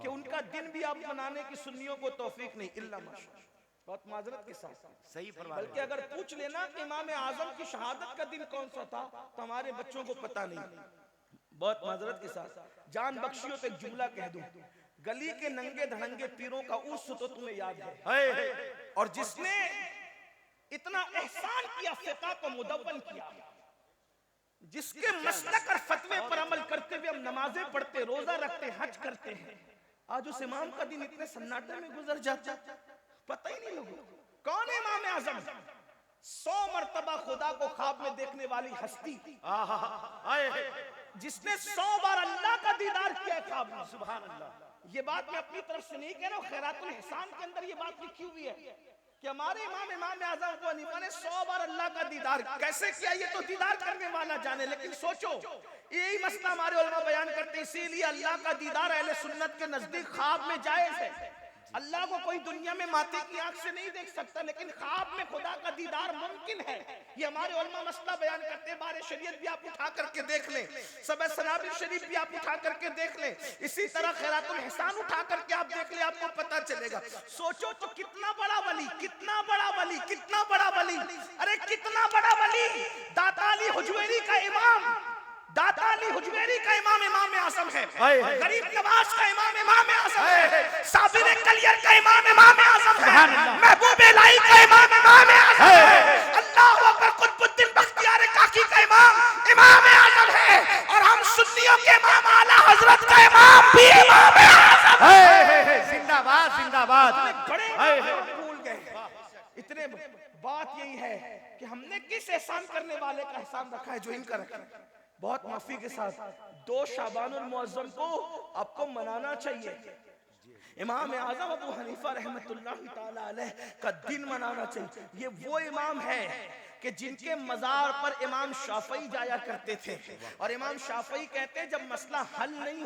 कि उनका दिन भी आप मनाने की सुन्नियों को तौफीक नहीं, इल्ला माशा। बहुत माजरत के साथ सही फरमा, बल्कि अगर पूछ लेना कि इमाम आजम की शहादत का दिन कौन सा था तो हमारे बच्चों को पता नहीं। बहुत माजरत के साथ जान बख्शियों पे जुमला कह दूं, गली के नंगे धड़ंगे पीरों का उर्स तो तुम्हें याद है, और जिसने इतना एहसान किया, फिक़ह को मुदव्वन किया, जिसके मसलक और फतवे पर अमल करते हुए हम नमाजें पढ़ते, रोजा रखते, हज करते हैं, आज उस इमाम का दिन इतने सन्नाटे में गुजर जाता, पता ही नहीं लोगों को। कौन है इमाम आजम? 100 मरतबा खुदा को ख्वाब में देखने वाली हस्ती, जिसने 100 बार अल्लाह का दीदार किया ख्वाब में। सुभान अल्लाह। ये बात मैं अपनी तरफ से नहीं कह रहा हूँ, खैरातुल एहसान के अंदर ये बात लिखी हुई है कि हमारे इमाम आजम अबू हनीफा ने 100 बार अल्लाह का दीदार कैसे किया, ये तो दीदार करने वाला जाने। लेकिन सोचो, यही मसला हमारे उलमा बयान करते, इसीलिए अल्लाह का दीदार अहले सुन्नत के नजदीक ख्वाब में जायज है। अल्लाह को कोई दुनिया में माथे की आंख से नहीं देख सकता, लेकिन ख्वाब में खुदा का दीदार मुमकिन है। ये हमारे उलमा मसला बयान करते हैं। बारे शरीयत भी आप उठा करके देख लें, सबे सनाबिल शरीफ भी आप उठा करके देख लें, इसी तरह खैरातुल एहसान उठा करके आप देख लें, आपको पता चलेगा। सोचो तो कितना बड़ा वली, कितना बड़ा वली, कितना बड़ा वली, अरे कितना बड़ा वली, दाता अली हुजवेरी का इमाम, दाता अली हुजवेरी का इमाम आजम है, गरीब नवाज का इमाम आजम है, साबिर कलियर का इमाम आजम है, महबूब इलाही का इमाम आजम है, अल्लाहू अकबर कुतुबुद्दीन बख्तियार काकी का इमाम आजम है, और हम सुन्नियों के इमाम आला हजरत का इमाम भी इमाम आजम है। जिंदाबाद जिंदाबाद। भूल गए इतने। बात यही है कि हमने किस एहसान करने वाले का एहसान रखा है जो इनका रखा है। बहुत माफी के साथ 2 शाबानुल मुअज्जम को आपको मनाना चाहिए। इमाम आजम अबू हनीफा रहमतुल्लाह ताला अलैह का दिन मनाना चाहिए। ये वो इमाम है कि जिनके मजार पर इमाम शाफई जाया करते थे, और इमाम शाफई कहते हैं जब मसला हल नहीं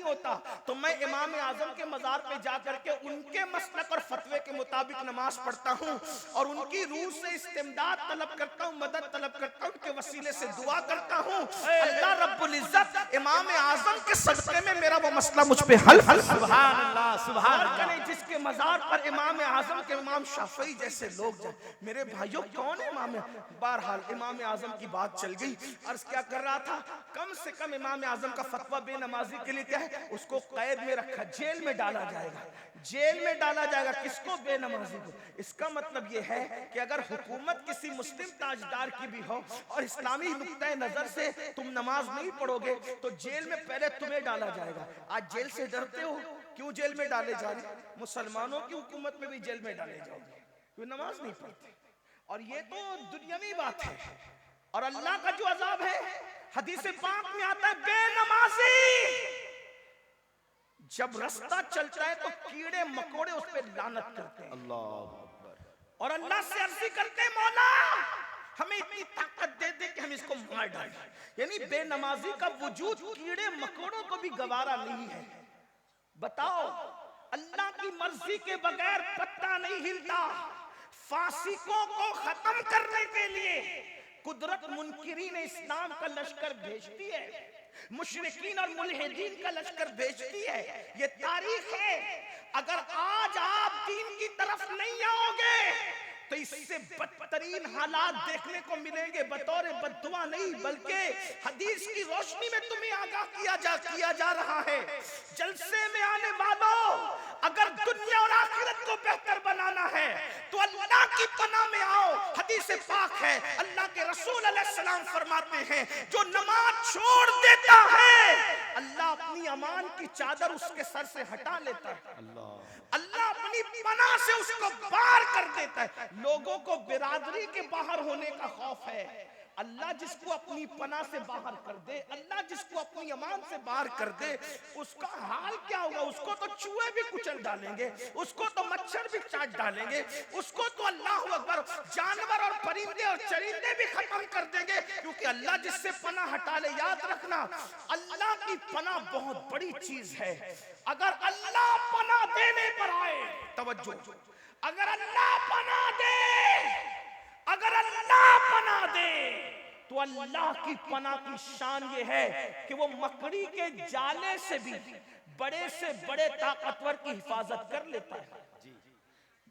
होता तो मैं इमाम आजम के मजार पे जाकर के उनके मसलक और फतवे के मुताबिक नमाज पढ़ता हूँ और उनकी रूह से इस्तिमदाद तलब करता हूँ, मदद तलब करता हूँ, उनके वसीले से दुआ करता हूँ। अल्लाह रब्बुल इज्जत इमाम आजम के सदक़े में मेरा वो मसला मुझ पे हल सुभान अल्लाह, सुभान अल्लाह। करे। जिसके मजार पर इमाम आजम के इमाम शाफई जैसे लोग जाए। मेरे भाइयों कौन है इमाम? बहरहाल इमाम आजम की बात चल गई। अर्ज क्या कर रहा था, कम से कम इमाम आजम का फतवा बेनमाजी के लिए क्या है, उसको कैद में रखा, जेल में डाला जाएगा, जेल में डाला जाएगा। किसको? बेनमाजी को। इसका मतलब यह है कि अगर हुकूमत किसी मुस्लिम ताजदार की भी हो और इस्लामी नुक्ता नजर से तुम नमाज नहीं पढ़ोगे तो जेल में पहले तुम्हें डाला जाएगा। आज जेल से डरते हो, क्यों जेल में डाले जा रहे? मुसलमानों की हुकूमत में भी जेल में डाले जाओगे, क्यों? नमाज नहीं पढ़ते। और ये तो दुनियावी बात है। और अल्लाह का जो अजाब है, हदीस पाक में आता है, बेनमाजी जब रास्ता चलता है तो कीड़े मकोड़े उस पर लानत करते हैं। अल्लाह। और अल्लाह से अर्जी करते हैं, मौला हमें इतनी ताकत दे दे कि हम इसको मार डालें। यानी बेनमाजी का वजूद कीड़े मकोड़ों को भी गवारा नहीं है। बताओ, अल्लाह की मर्जी के बगैर पत्ता नहीं हिलता। फासिकों को खत्म करने के लिए कुदरत मुनकिरीन इस्लाम का लश्कर भेजती है, मुशरिकीन और मुल्हिदीन का लश्कर भेजती है। ये तारीख है। अगर आज आप दीन की तरफ नहीं आओगे तो इससे बदतरीन हालात देखने को मिलेंगे। बतौर बद्दुआ नहीं बल्कि हदीस की रोशनी में तुम्हें आगाह किया जा रहा है। जलसे में आने वालों, अगर दुनिया और आखिरत को बेहतर बनाना है तो अल्लाह की पनाह में आओ। हदीस पाक है, अल्लाह के रसूल अलैहिस्सलाम फरमाते हैं, जो नमाज छोड़ देता है अल्लाह अपनी अमान की चादर उसके सर से हटा लेता है। अल्लाह अपनी पनाह से उसको बाहर कर देता है। लोगों को बिरादरी के बाहर होने का खौफ है। अल्लाह जिसको अपनी पनाह से बाहर कर दे, अल्लाह जिसको अपनी अमान से बाहर कर दे, उसका हाल क्या होगा? उसको तो चूहे भी कुचल डालेंगे, उसको तो मच्छर भी चाट डालेंगे, उसको तो अल्लाह अकबर जानवर और परिंदे और चरिंदे भी खत्म कर देंगे। क्योंकि अल्लाह जिससे पनाह हटा ले, याद रखना अल्लाह की पनाह बहुत बड़ी चीज है। अगर अल्लाह पनाह देने पर आए, तवज्जो, अगर अल्लाह पनाह दे, अगर अल्लाह पनाह दे तो अल्लाह की पनाह की शान ये है कि वो मकड़ी के जाले से भी बड़े से बड़े ताकतवर की हिफाजत कर लेता है।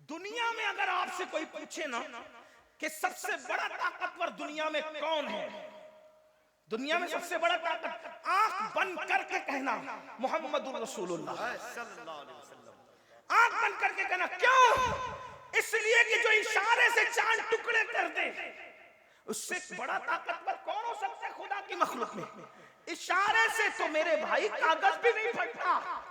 दुनिया में अगर आपसे कोई पूछे ना कि सबसे बड़ा ताकतवर दुनिया में कौन है, दुनिया में सबसे बड़ा ताकत, आंख बंद करके कहना मोहम्मदुर रसूलुल्लाह सल्लल्लाहु अलैहि वसल्लम। आंख बंद करके कहना। क्यों? इसलिए कि जो इशारे से चांद टुकड़े कर दे, उससे बड़ा ताकतवर कौन हो सकता है खुदा की मखलूक में? इशारे से तो मेरे भाई कागज भी नहीं फटता।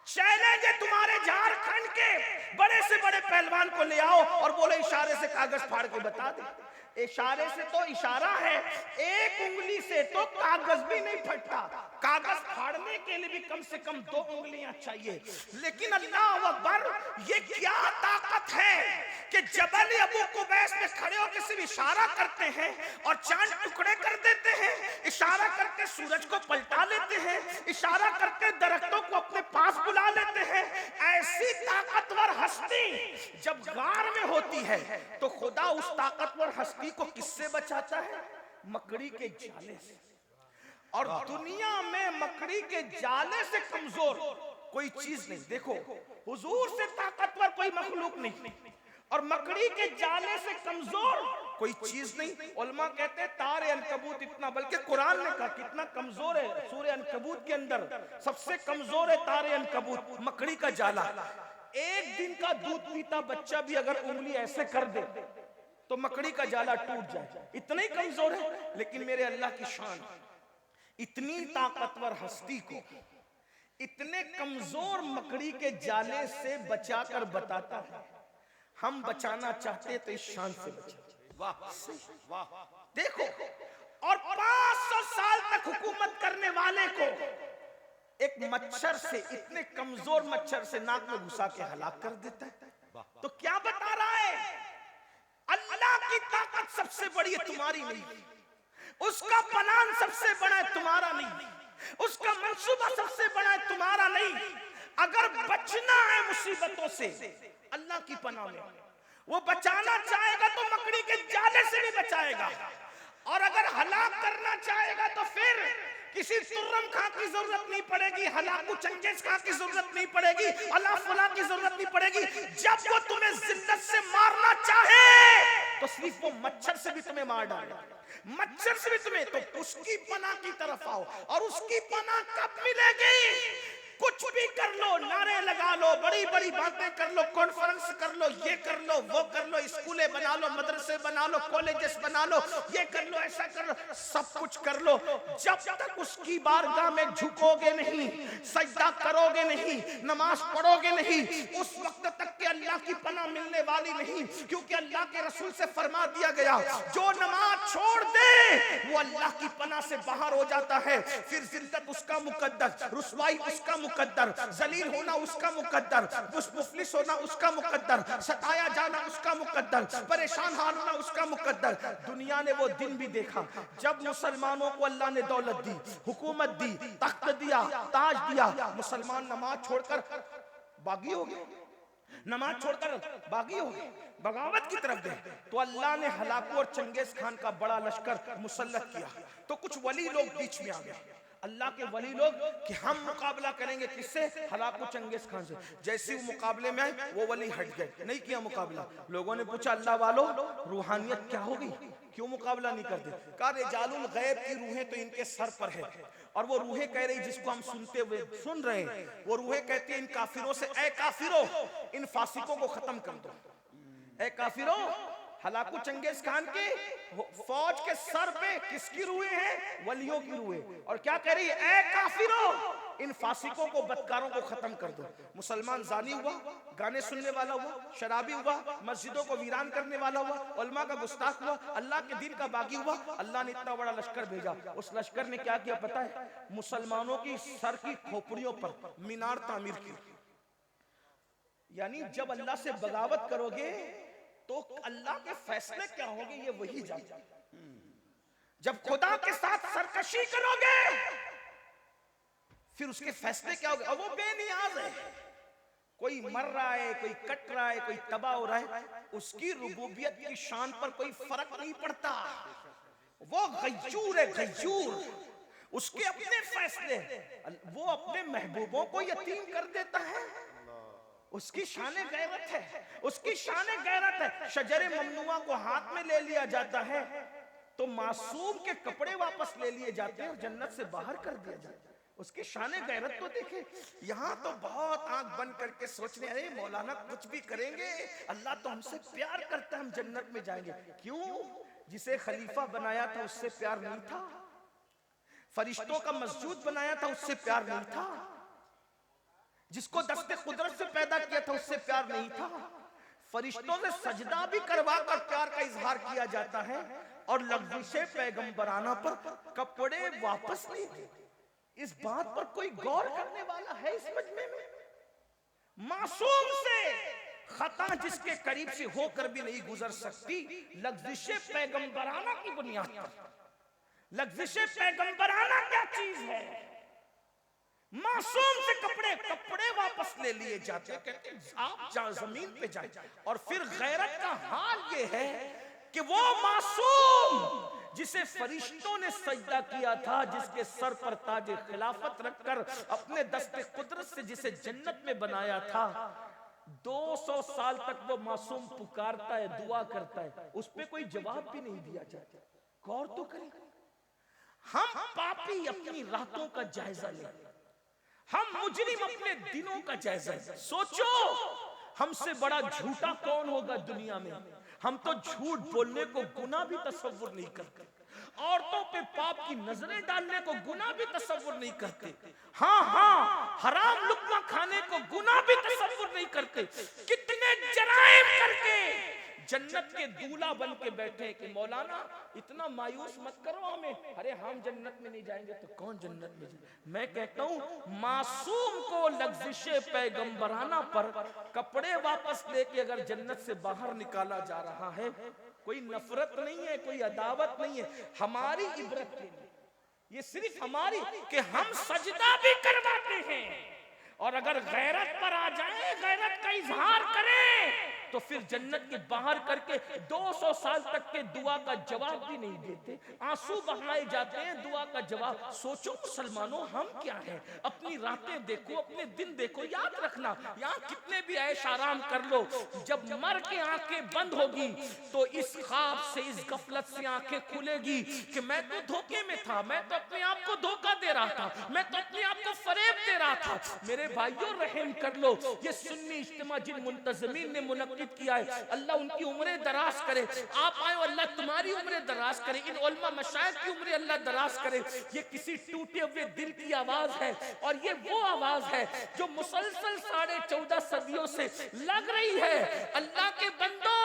चैलेंज है तुम्हारे झारखंड के बड़े से बड़े पहलवान को ले आओ और बोले इशारे से कागज फाड़ के बता दे। इशारे से तो इशारा है, एक उंगली से तो कागज भी नहीं फटता। कागज फाड़ने के लिए भी कम से कम 2 उंगलियां चाहिए। लेकिन अल्लाह अकबर, ये क्या ताकत है कि जबल अबू कुबैस में खड़े होकर सिर्फ इशारा करते हैं और चांद टुकड़े कर देते हैं, इशारा करके सूरज को पलटा लेते हैं, इशारा करके दरख्तों को अपने पास बुला लेते हैं। ऐसी ताकतवर हस्ती जब गार में होती है तो खुदा उस ताकतवर हस्ती को किससे बचाता है? मकड़ी के जाले से। और दुनिया में मकड़ी के जाले से कमजोर कोई चीज नहीं। देखो, हुजूर से ताकतवर कोई मखलूक नहीं और मकड़ी के जाले से कमजोर कोई चीज नहीं। उलमा कहते हैं तारे अनकबूत इतना, बल्कि कुरान ने कहा कितना कमजोर है। सूरह अनकबूत के अंदर सबसे कमजोर है तारे अनकबूत, मकड़ी का जाला। एक दिन का दूध पीता बच्चा भी अगर उंगली ऐसे कर दे तो मकड़ी का जाला टूट जाए, इतना ही कमजोर है। लेकिन मेरे अल्लाह की शान, इतनी ताकतवर हस्ती को इतने कमजोर मकड़ी के जाले से बचाकर बताता है। हम बचाना चाहते तो इस शान से बचा। वाह वाह। देखो, और 500 साल तक हुकूमत करने वाले को एक मच्छर से, इतने कमजोर मच्छर से नाक में घुसा के हलाक कर देता है। तो क्या बता रहा है? अल्लाह की ताकत सबसे बड़ी है, तुम्हारी नहीं। उसका प्लान सबसे बड़ा है, तुम्हारा नहीं। उसका मंसूबा सबसे बड़ा है, तुम्हारा नहीं। अगर बचना है मुसीबतों से, अल्लाह की पनाह में। वो बचाना चाहेगा तो मकड़ी के जाले से भी बचाएगा, और अगर हलाक करना चाहेगा तो फिर किसी तुर्रम खां की जरूरत नहीं पड़ेगी, हलाकू चंगेज खां की जरूरत नहीं पड़ेगी, अल्लाह फला की जरूरत नहीं पड़ेगी। जब वो तुम्हें जिल्लत से मारना चाहे तो सिर्फ वो मच्छर से भी तुम्हें मार डालेगा, मच्छर से भी तुम्हें। तो उसकी पनाह की तरफ आओ। और उसकी पनाह कब मिलेगी? कुछ भी कर लो, नारे लगा लो, बड़ी बड़ी बातें कर लो, कॉन्फ्रेंस कर लो, ये कर लो, वो कर लो, स्कूलें बना लो, मदरसे बना लो, कॉलेजेस बना लो, ये कर लो, ऐसा कर लो, सब कुछ कर लो। जब तक उसकी बारगाह में झुकोगे नहीं, सजदा करोगे नहीं, नमाज पढ़ोगे नहीं, उस वक्त तक के अल्लाह की पनाह मिलने वाली नहीं। क्योंकि अल्लाह के रसूल से फरमा दिया गया, जो नमाज छोड़ दे वो अल्लाह की पनाह से बाहर हो जाता है। फिर जिल्लत उसका मुकद्दर, रुसवाई उसका मुकद्दर, जलील होना उसका मुकद्दर, मुफलिस होना उसका मुकद्दर, सताया जाना उसका मुकद्दर, परेशान हाल होना उसका मुकद्दर। दुनिया ने वो दिन भी देखा जब मुसलमानों को अल्लाह ने दौलत दी, हुकूमत दी, तख्त दिया, ताज दिया, मुसलमान नमाज छोड़कर बागी हो गए, नमाज छोड़कर बागी हो गए, बगावत की तरफ गए। तो अल्लाह ने हलाकू और चंगेज खान का बड़ा लश्कर मुसल्लत किया। तो कुछ वली लोग बीच में आ गए, अल्लाह के वली लोग, कि हम मुकाबला करेंगे किससे? हलाकू चंगेज खान से। जैसे वो मुकाबले में आए वो वली हट गए, नहीं किया मुकाबला। लोगों ने पूछा, अल्लाह वालों रूहानियत क्या होगी, क्यों मुकाबला नहीं करते? कहा रिजालुल गैब की रूहें तो इनके सर पर है, और वो रूहें कह रही जिसको हम सुनते हुए सुन रहे हैं, वो रूहें कहती है इन काफिरों से, ए काफिरों इन फासिकों को खत्म कर दो। ए काफिरों, हलाकू चंगेज खान की फौज के सर पे किसकी रूहें हैं? वलियों की रूहें। और क्या कह रही है? ए काफिरों इन फासिकों को, बदकारों को खत्म कर दो। मुसलमान जानी हुआ, गाने सुनने वाला हुआ, शराबी हुआ, मस्जिदों को वीरान करने वाला हुआ, उलमा का गुस्ताख हुआ, अल्लाह के दीन का बागी हुआ। अल्लाह ने इतना बड़ा लश्कर भेजा, उस लश्कर ने क्या किया पता है? मुसलमानों की सर की खोपड़ियों पर मीनार तामीर की। यानी जब अल्लाह से बगावत करोगे तो अल्लाह के फैसले क्या होंगे ये वही जानता। जब खुदा के साथ सरकशी करोगे फिर उसके फैसले क्या होंगे। और वो बेनियाज है, कोई मर रहा है, कोई कट रहा है, कोई तबाह हो रहा है, उसकी रुबूबियत की शान पर कोई फर्क नहीं पड़ता। वो गय्यूर है, गय्यूर। उसके अपने फैसले, वो अपने महबूबों को यतीम कर देता है, उसकी शान गैरत है, उसकी शान गैरत है। शजरे ममनुआ को हाथ में ले लिया जाता है तो मासूम के कपड़े वापस ले लिए जाते हैं और जन्नत से बाहर कर दिया जाता है। उसकी शान गैरत तो देखे। यहाँ तो बहुत आंख बंद करके सोचने, अरे मौलाना कुछ भी करेंगे, अल्लाह तो हमसे प्यार करता है, हम जन्नत में जाएंगे। क्यों? जिसे खलीफा बनाया था उससे प्यार नहीं था, फरिश्तों का मस्जूद बनाया था उससे प्यार नहीं था, जिसको दस्ते कुदरत से पैदा किया था उससे प्यार नहीं था। फरिश्तों से सजदा भी करवा कर प्यार का इजहार किया जाता है, और लफ्ज़े पैगंबराना पर कपड़े वापस नहीं। इस बात पर कोई गौर करने वाला है इस मजमे में? मासूम से खता जिसके करीब से होकर भी नहीं गुजर सकती, लफ्ज़े पैगंबराना की बुनियाद पर। लफ्ज़े पैगंबराना क्या चीज है? मासूम से कपड़े वापस ले लिए जाते हैं, कहते आप जमीन पे जाए। और फिर गैरत का हाल ये है कि वो मासूम जिसे फरिश्तों ने सजदा किया था, जिसके सर पर ताज खिलाफत रखकर अपने दस्ते कुदरत से जिसे जन्नत में बनाया था, 200 साल तक वो मासूम पुकारता है, दुआ करता है, उस पे कोई जवाब भी नहीं दिया जाता। गौर तो करें, हम पापी अपनी रातों का जायजा लें, हम मुजरिम अपने दिनों का जायजा लें। सोचो हमसे बड़ा झूठा कौन होगा दुनिया में? हम तो झूठ बोलने को गुनाह भी तसव्वुर नहीं करते, औरतों पे पाप की नजरें डालने को गुनाह भी तसव्वुर नहीं करते, हाँ हराम लुक्मा खाने को गुनाह भी तसव्वुर नहीं करते। कितने जराइम करके जन्नत के दूल्हा बन के बैठे कि मौलाना इतना मायूस मत करो हमें, अरे हम जन्नत में नहीं जाएंगे तो कौन जन्नत में जाएंगे। मैं कहता हूं मासूम को लफ्ज़े पैगंबराना पर कपड़े वापस लेके अगर जन्नत से बाहर निकाला जा रहा है कोई नफरत नहीं है, कोई अदावत नहीं है, हमारी इबरत के लिए, ये सिर्फ हमारी कि हम सजदा भी करवाते हैं, और अगर गैरत पर आ जाए, गैरत का इजहार करें, तो फिर जन्नत के बाहर करके 200 साल तक के दुआ का जवाब भी नहीं देते, आंसू बहाए जाते हैं दुआ का जवाब। सोचो मुसलमानों, हम क्या हैं? अपनी रातें देखो, अपने दिन देखो, याद रखना यहाँ कितने भी ऐश आराम कर लो, जब मर के आंखें बंद होगी तो इस ख्वाब से, इस गफलत से आंखें खुलेगी कि मैं तो धोखे में था, मैं तो अपने आप को धोखा दे रहा था, मैं तो अपने आप को फरेब दे रहा था। मेरे भाइयों रहम कर लो, ये सुन्नी इज्तिमा जिन मुंतज़मीन ने मुनक्किद किया है, अल्लाह उनकी उम्रें दराज करे। आप आए, अल्लाह तुम्हारी उम्रें दराज करे, इन उलमा मशाइख की उम्रें अल्लाह दराज करे। ये किसी टूटे हुए दिल की आवाज है, और ये वो आवाज है जो मुसलसल 14.5 सदियों से लग रही है। अल्लाह के बंदो,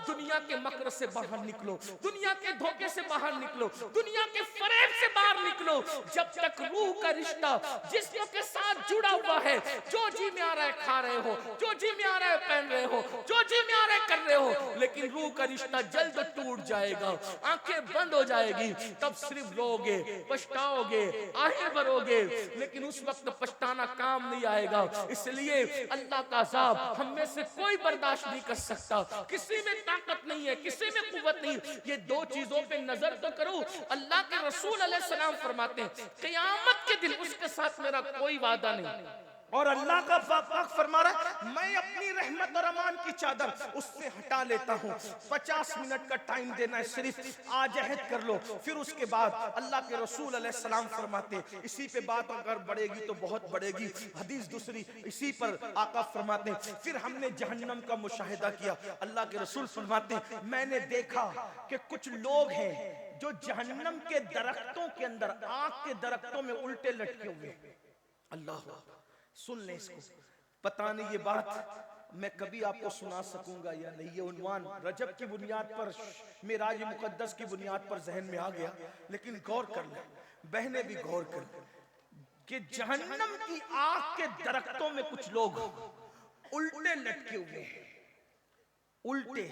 दुनिया के मकर से बाहर निकलो, दुनिया के धोखे से बाहर निकलो, दुनिया के फरेब से बाहर निकलो। जब तक रूह का रिश्ता जिस्म के साथ जुड़ा हुआ है, जो जी में आ रहा है खा रहे हो, जो जी में आ रहा है पहन रहे हो, जो जी में आ रहा है कर रहे हो, लेकिन रूह का रिश्ता जल्द टूट जाएगा, आंखें बंद हो जाएगी, तब सिर्फ रोगे, पछताओगे, आहें भरोगे, लेकिन उस वक्त पछताना काम नहीं आएगा। इसलिए अल्लाह का अज़ाब हम में से कोई बर्दाश्त नहीं कर सकता, किसी में ताकत नहीं है, किसी में कुव्वत नहीं। ये दो चीजों पे नजर तो करो। अल्लाह के रसूल अलैहिस्सलाम फरमाते हैं, क़यामत के दिन उसके साथ मेरा कोई वादा नहीं, और अल्लाह का पाक फरमा रहा है, मैं अपनी रहमत और अमान की चादर उससे हटा लेता हूँ। 50 मिनट का टाइम देना है, सिर्फ आज अहद कर लो। फिर उसके बाद अल्लाह के रसूल अलैहिस्सलाम फरमाते, इसी पे बात अगर बढ़ेगी तो बहुत बढ़ेगी। हदीस दूसरी इसी पर आका फरमाते, फिर हमने जहन्नम का मुशाहिदा किया। अल्लाह के रसूल फरमाते, मैंने देखा कि कुछ लोग हैं जो जहन्नम के दरख्तों के अंदर, आग के दरख्तों में उल्टे लटके हुए। अल्लाह, सुन ले इसको, पता नहीं ये बात मैं कभी आपको सुना सकूंगा या नहीं। ये उन्वान रजब की बुनियाद पर, मेराज मुकद्दस की बुनियाद पर जहन में आ गया, लेकिन गौर कर ले, बहने भी गौर कर कि जहन्नम की आग के दरख्तों में कुछ लोग उल्टे लटके हुए हैं। उल्टे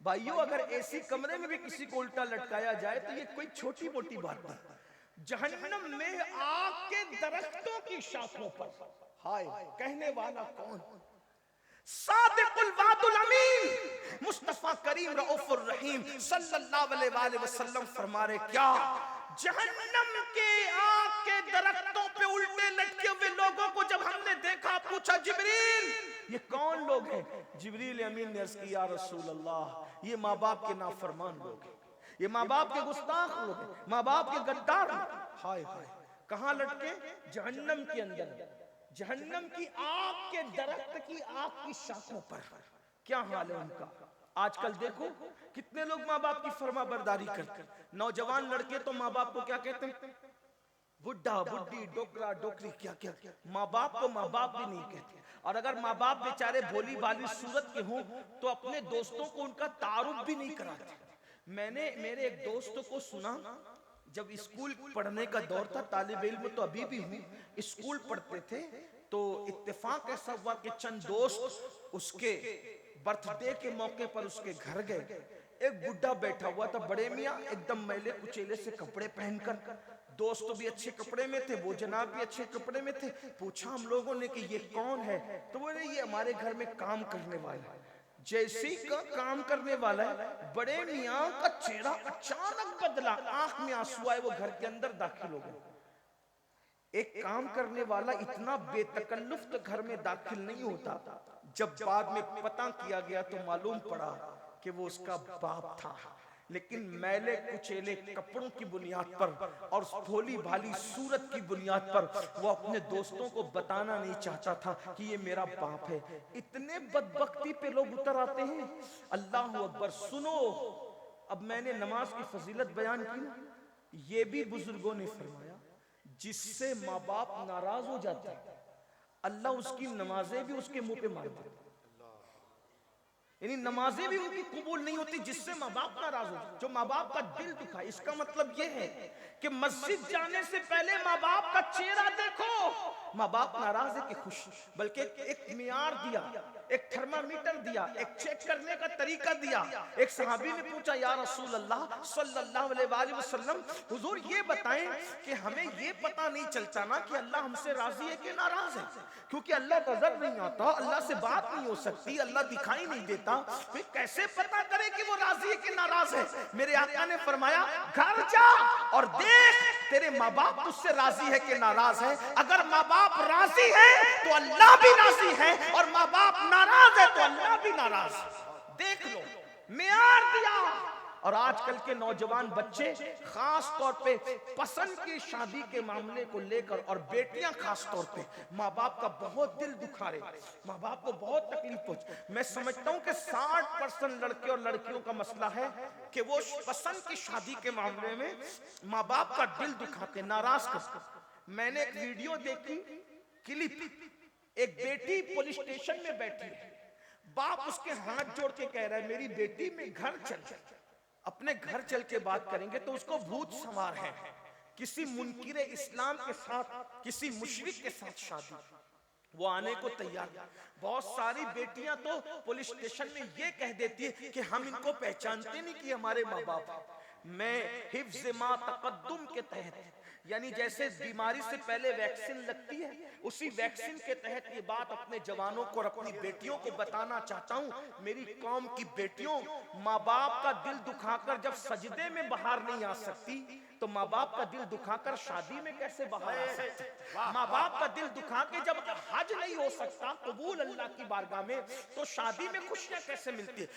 भाइयों, अगर ऐसी कमरे में भी किसी को उल्टा लटकाया जाए तो ये कोई छोटी मोटी बात नहीं। जहन्नम में आग के दरख्तों की शाखों पर, हाय, कहने वाला कौन? सादिकुल वादुल अमीन मुस्तफा करीम रऊफुर रहीम सल्लल्लाहु अलैहि वसल्लम फरमा रहे, क्या जहन्नम के आग के दरख्तों पे उल्टे लटके हुए लोगों को जब हमने देखा, पूछा जिब्रील ये कौन लोग हैं? जिब्रील अमीन ने अर्ज़ किया, रसूल अल्लाह, ये माँ बाप के नाफरमान लोग हैं, ये माँ बाप के गुस्ताख लोग हैं, माँ बाप के गद्दार। हाय हाय, कहाँ लटके? जहन्नम के अंदर, जहन्नम की आग के दरख्त की आग की शाखों पर। क्या हाल है उनका? आजकल देखो कितने लोग माँ बाप की फर्मा बरदारी करते हैं। नौजवान लड़के तो माँ बाप को क्या कहते हैं? बुढ़ा बुढ़ी, डोकरा डोकरी, क्या क्या। माँ बाप को माँ बाप भी नहीं कहते। और अगर माँ बाप बेचारे भोली भाली सूरत के हों तो अपने दोस्तों को उनका तारुफ भी नहीं कराते। मैंने मेरे एक दोस्त को सुना, जब स्कूल पढ़ने का दौर था, तालिब इल्म तो अभी भी हूँ, स्कूल पढ़ते थे, तो इत्तेफाक ऐसा हुआ कि चंद दोस्त उसके बर्थडे के मौके पर उसके घर गए। एक बुढ़ा बैठा हुआ था, बड़े मियाँ, एकदम मैले कुचेले से कपड़े पहनकर। दोस्त भी अच्छे कपड़े में थे, वो जनाब भी अच्छे कपड़े में थे। पूछा हम लोगों ने कि ये कौन है? तो बोले ये हमारे घर में काम करने वाला है। जैसे का काम करने वाला है, बड़े मियाँ का चेहरा अचानक बदला, आंख में आंसू आए, वो घर के अंदर दाखिल हो गए। एक काम करने वाला इतना बेतकल्लुफ तो घर में दाखिल नहीं होता। जब बाद में पता किया गया तो मालूम पड़ा कि वो उसका बाप था, लेकिन मैले कुचेले कपड़ों की बुनियाद पर और भोली भाली सूरत की बुनियाद पर वो अपने दोस्तों को बताना नहीं चाहता था कि ये मेरा बाप है। इतने बदबख्ती पे लोग उतर आते हैं। अल्लाह अकबर। सुनो, अब मैंने नमाज की फजीलत बयान की ना, ये भी बुजुर्गों ने फरमाया, जिससे माँ बाप नाराज हो जाते हैं अल्लाह उसकी नमाजें भी उसके मुंह पे मार देता, यानी नमाजें भी उनकी कबूल नहीं होती जिससे माँ बाप नाराज हो, जो माँ बाप का दिल दुखा। इसका मतलब ये है कि मस्जिद जाने से पहले माँ बाप का चेहरा देखो। माँ बाप नाराज है कि खुश, बल्कि एक मियार दिया एक थर्मामीटर दिया, एक चेक करने का तरीका दिया। एक सहाबी ने पूछा, या रसूल अल्लाह सल्लल्लाहु अलैहि वसल्लम, हुजूर ये बताएं कि हमें ये पता नहीं चलता ना कि अल्लाह हमसे राजी है कि नाराज है, क्योंकि अल्लाह नजर नहीं आता, अल्लाह से बात नहीं हो सकती, अल्लाह दिखाई नहीं देता, फिर कैसे पता करे कि वो राजी है कि नाराज है? मेरे आका ने फरमाया, घर जा और देख तेरे माँ बाप तुझसे राजी है कि नाराज है। अगर माँ बाप राजी है तो अल्लाह भी राजी है, और माँ बाप नाराज है तो अल्लाह भी नाराज है। देख लो, मेयार दिया। और आजकल के नौजवान बच्चे खास तौर पे पसंद की शादी के मामले को लेकर, और बेटियां खास तौर पे माँ बाप का बहुत दिल दुखा रहे, माँ बाप को बहुत तकलीफ पहुंच। मैं समझता हूं कि 60% लड़के और लड़कियों का मसला है कि वो पसंद की शादी के मामले में माँ बाप का दिल दुखाते, नाराज करते। मैंने एक वीडियो देखी, क्लिप, एक बेटी पुलिस स्टेशन में बैठी है, बाप उसके हाथ जोड़ के कह रहा है, मेरी बेटी में घर चल, अपने घर चल के बात करेंगे तो उसको भूत सवार है, किसी मुनकिर इस्लाम के साथ, किसी मुशरिक के साथ शादी, वो आने को तैयार। बहुत सारी बेटियां तो पुलिस स्टेशन में ये कह देती है कि हम इनको पहचानते नहीं कि हमारे माँ बाप। मैं हिफ्ज़ मा तक़द्दुम के तहत, यानी जैसे बीमारी से पहले वैक्सीन लगती है, उसी वैक्सीन के तहत ये बात अपने जवानों को और अपनी बेटियों को बताना चाहता हूं। मेरी कौम की बेटियों, माँ बाप का दिल दुखाकर जब सजदे में बाहर नहीं आ सकती, तो माँ बाप का दिल दुखाकर शादी में कैसे बाहर आ सकती? माँ बाप का दिल दुखा के जब हज नहीं हो सकता कबूल अल्लाह की बारगाह में, तो शादी में खुशियां कैसे मिलती है?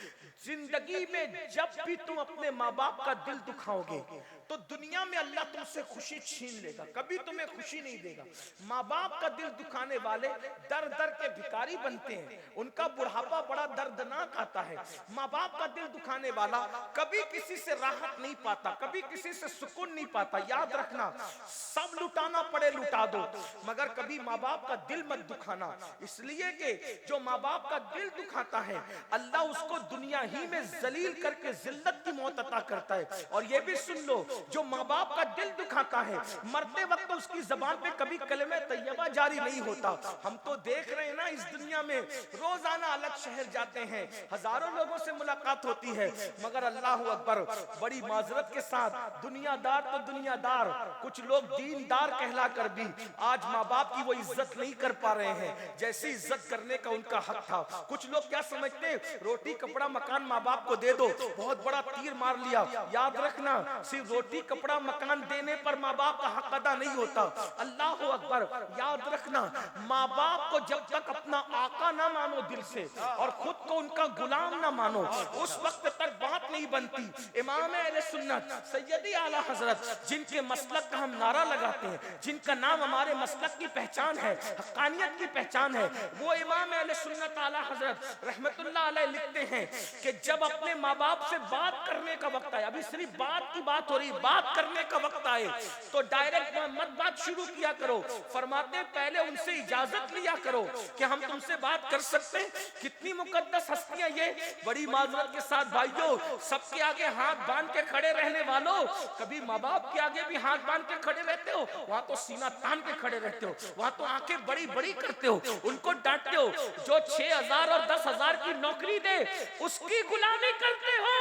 जिंदगी में जब भी तुम अपने माँ बाप का दिल दुखाओगे तो दुनिया में अल्लाह तुमसे खुशी छीन लेगा, कभी तुम्हें खुशी नहीं देगा। माँ बाप का दिल दुखाने वाले दर दर के भिखारी बनते हैं, उनका बुढ़ापा बड़ा दर्दनाक आता है। माँ बाप का दिल दुखाने वाला कभी किसी से राहत नहीं पाता, कभी किसी से सुकून नहीं पाता। याद रखना, सब लुटाना पड़े लुटा दो, मगर कभी माँ बाप का दिल मत दुखाना, इसलिए कि जो माँ बाप का दिल दुखाता है अल्लाह उसको दुनिया ही में जलील करके जिल्लत की मौत अता करता है। और ये भी सुन लो, जो माँ बाप का दिल दुखाता है मरते वक्त उसकी जबान पे कभी कलमे तैयबा जारी नहीं होता। हम तो देख रहे हैं ना, इस दुनिया में रोजाना अलग शहर जाते हैं, हजारों लोगों से मुलाकात होती है, मगर अल्लाह अकबर, बड़ी माजरत के साथ, दुनियादार तो दुनियादार, कुछ लोग दीनदार कहला कर भी आज माँ बाप की वो इज्जत नहीं कर पा रहे हैं जैसी इज्जत करने का उनका हक था। कुछ लोग क्या समझते हैं, रोटी कपड़ा मकान माँ बाप को दे दो, बहुत बड़ा तीर मार लिया। याद रखना, सिर्फ रोटी कपड़ा मकान देने पर माँ बाप का हक अदा नहीं होता। अल्लाह अकबर, याद रखना, माँ बाप को जब तक अपना आका ना मानो दिल से और खुद को उनका गुलाम ना मानो, उस वक्त तक बात नहीं बनती। इमाम अहले सुन्नत सैयदी आला हजरत, जिनके मसलक का हम नारा लगाते हैं, जिनका नाम हमारे मसलक की पहचान है, हक्कानियत की पहचान है, वो इमाम अहले सुन्नत आला हजरत रहमतुल्लाह अलैह लिखते हैं कि जब अपने माँ बाप से बात करने का वक्त आए, अभी सिर्फ बात की बात हो रही, बात करने का वक्त आए तो डायरेक्ट मत बात शुरू किया करो। फरमाते पहले उनसे इजाजत लिया करो कि हम तुमसे बात कर सकते हैं। कितनी मुकद्दस हस्तियां ये, बड़ी माजरत के साथ भाइयों, सबके आगे हाथ बांध के खड़े रहने वालों, कभी माँ बाप के आगे भी हाथ बांध के खड़े रहते हो? वहां तो सीना तान के खड़े रहते हो, वहां तो आंखें बड़ी बड़ी करते हो, उनको डांटते हो। जो 6,000 और 10,000 की नौकरी दे उसकी गुलामी करते हो,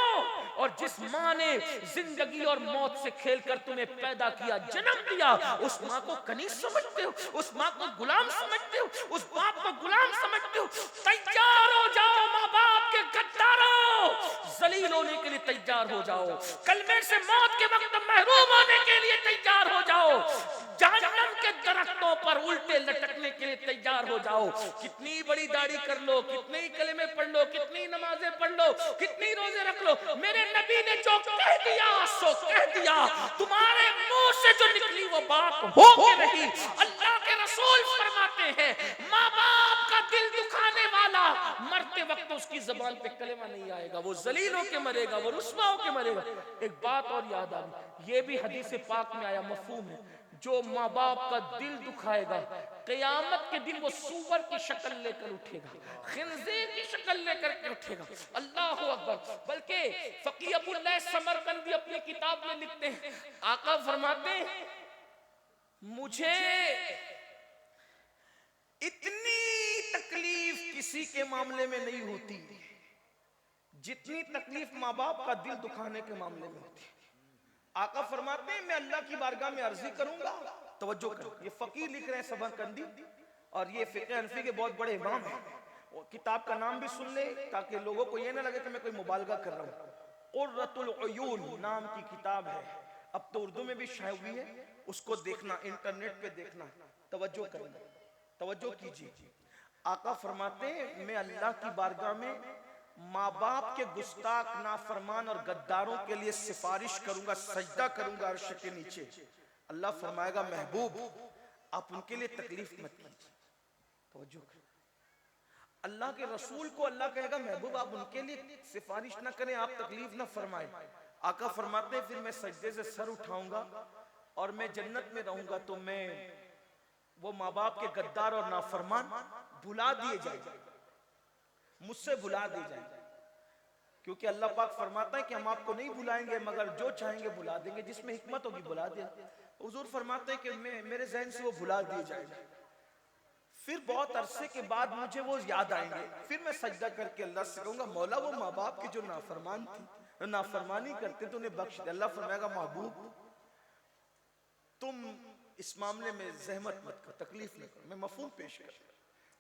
और जिस माँ ने जिंदगी और मौत से खेलकर तुम्हें पैदा किया, जन्म दिया, उस माँ को कनीज समझते हो, उस माँ को गुलाम समझते हो, उस बाप को गुलाम समझते हो। तैयार हो जाओ माँ बाप के गद्दारों, जलील होने के लिए तैयार हो जाओ, कलमे से मौत के वक्त महरूम होने के लिए तैयार हो जाओ, जहन्नम के दरख्तों पर उल्टे लटकने के लिए तैयार हो जाओ। कितनी बड़ी दाढ़ी कर लो, कितने ही कलमे पढ़ लो, कितनी नमाजें पढ़ लो, कितनी रोजे रख लो, मेरे नबी ने जो कह दिया सो कह दिया। तुम्हारे मुंह से जो निकली वो बात हो के रही। अल्लाह के रसूल फरमाते हैं, माँ बाप का दिल दुखाने वाला मरते वक्त उसकी जबान पे कलेमा नहीं आएगा, वो जलील होके मरेगा, वो रुस्वा होके मरेगा। एक बात और याद आ गई, ये भी हदीस पाक में आया, मफहूम है, जो माँ बाप का दिल दुखाएगा क़यामत के दिन वो सूअर की शक्ल लेकर उठेगा, खिंजीर की शक्ल लेकर के उठेगा। अल्लाह अकबर। बल्कि फ़क़ीह अबुल्लाह समरकंदी अपनी किताब में लिखते हैं, आका फरमाते हैं, मुझे इतनी तकलीफ किसी के मामले में नहीं होती जितनी तकलीफ माँ बाप का दिल दुखाने के मामले में होती है। आका फरमाते हैं मैं अल्लाह की बारगाह में अर्जी करूंगा। तवज्जो करो, ये फकीर लिख रहे हैं सबरकंदी और ये फिक़्ह हनफी के बहुत बड़े इमाम हैं। और किताब का नाम भी सुन ले ताकि लोगों को ये ना लगे कि मैं कोई मुबालगा कर रहा हूँ। क़ुर्रतुल उयून नाम की किताब है, अब तो उर्दू में भी शाया हुई है, उसको देखना, इंटरनेट पे देखना। तवज्जो करना, तवज्जो कीजिए। आका फरमाते हैं मैं अल्लाह की बारगाह में माँ बाप के गुस्ताख, नाफरमान और गद्दारों के लिए सिफारिश करूंगा, सजदा करूंगा अर्श के नीचे। अल्लाह फरमाएगा महबूब आप उनके लिए तकलीफ मत कीजिए। तवज्जो करो, अल्लाह के रसूल को अल्लाह कहेगा महबूब आप उनके लिए सिफारिश ना करें, आप तकलीफ ना फरमाएं। आका फरमाते हैं फिर मैं सजदे से सर उठाऊंगा और मैं जन्नत में रहूंगा तो मैं वो माँ बाप के गद्दार और नाफरमान भुला दिए जाएंगे, मुझसे भुला दिए जाएंगे। क्योंकि अल्लाह पाक फरमाता है कि हम आपको नहीं भुलाएंगे मगर जो चाहेंगे भुला देंगे, जिसमें हिकमत होगी भुला दे। हुजूर फरमाते हैं कि मेरे ज़हन से वो भुला दिए जाएंगे, फिर बहुत अरसे के बाद मुझे वो याद आएंगे, फिर मैं सजदा करके अल्लाह से कहूंगा मौला वो माँ बाप के जो नाफरमान थी, नाफरमानी करते तो उन्हें बख्श दे। अल्लाह फरमाएगा महबूब तुम इस मामले में जहमत मत करो, तकलीफ न करो, मैं मफहूम पेश कर।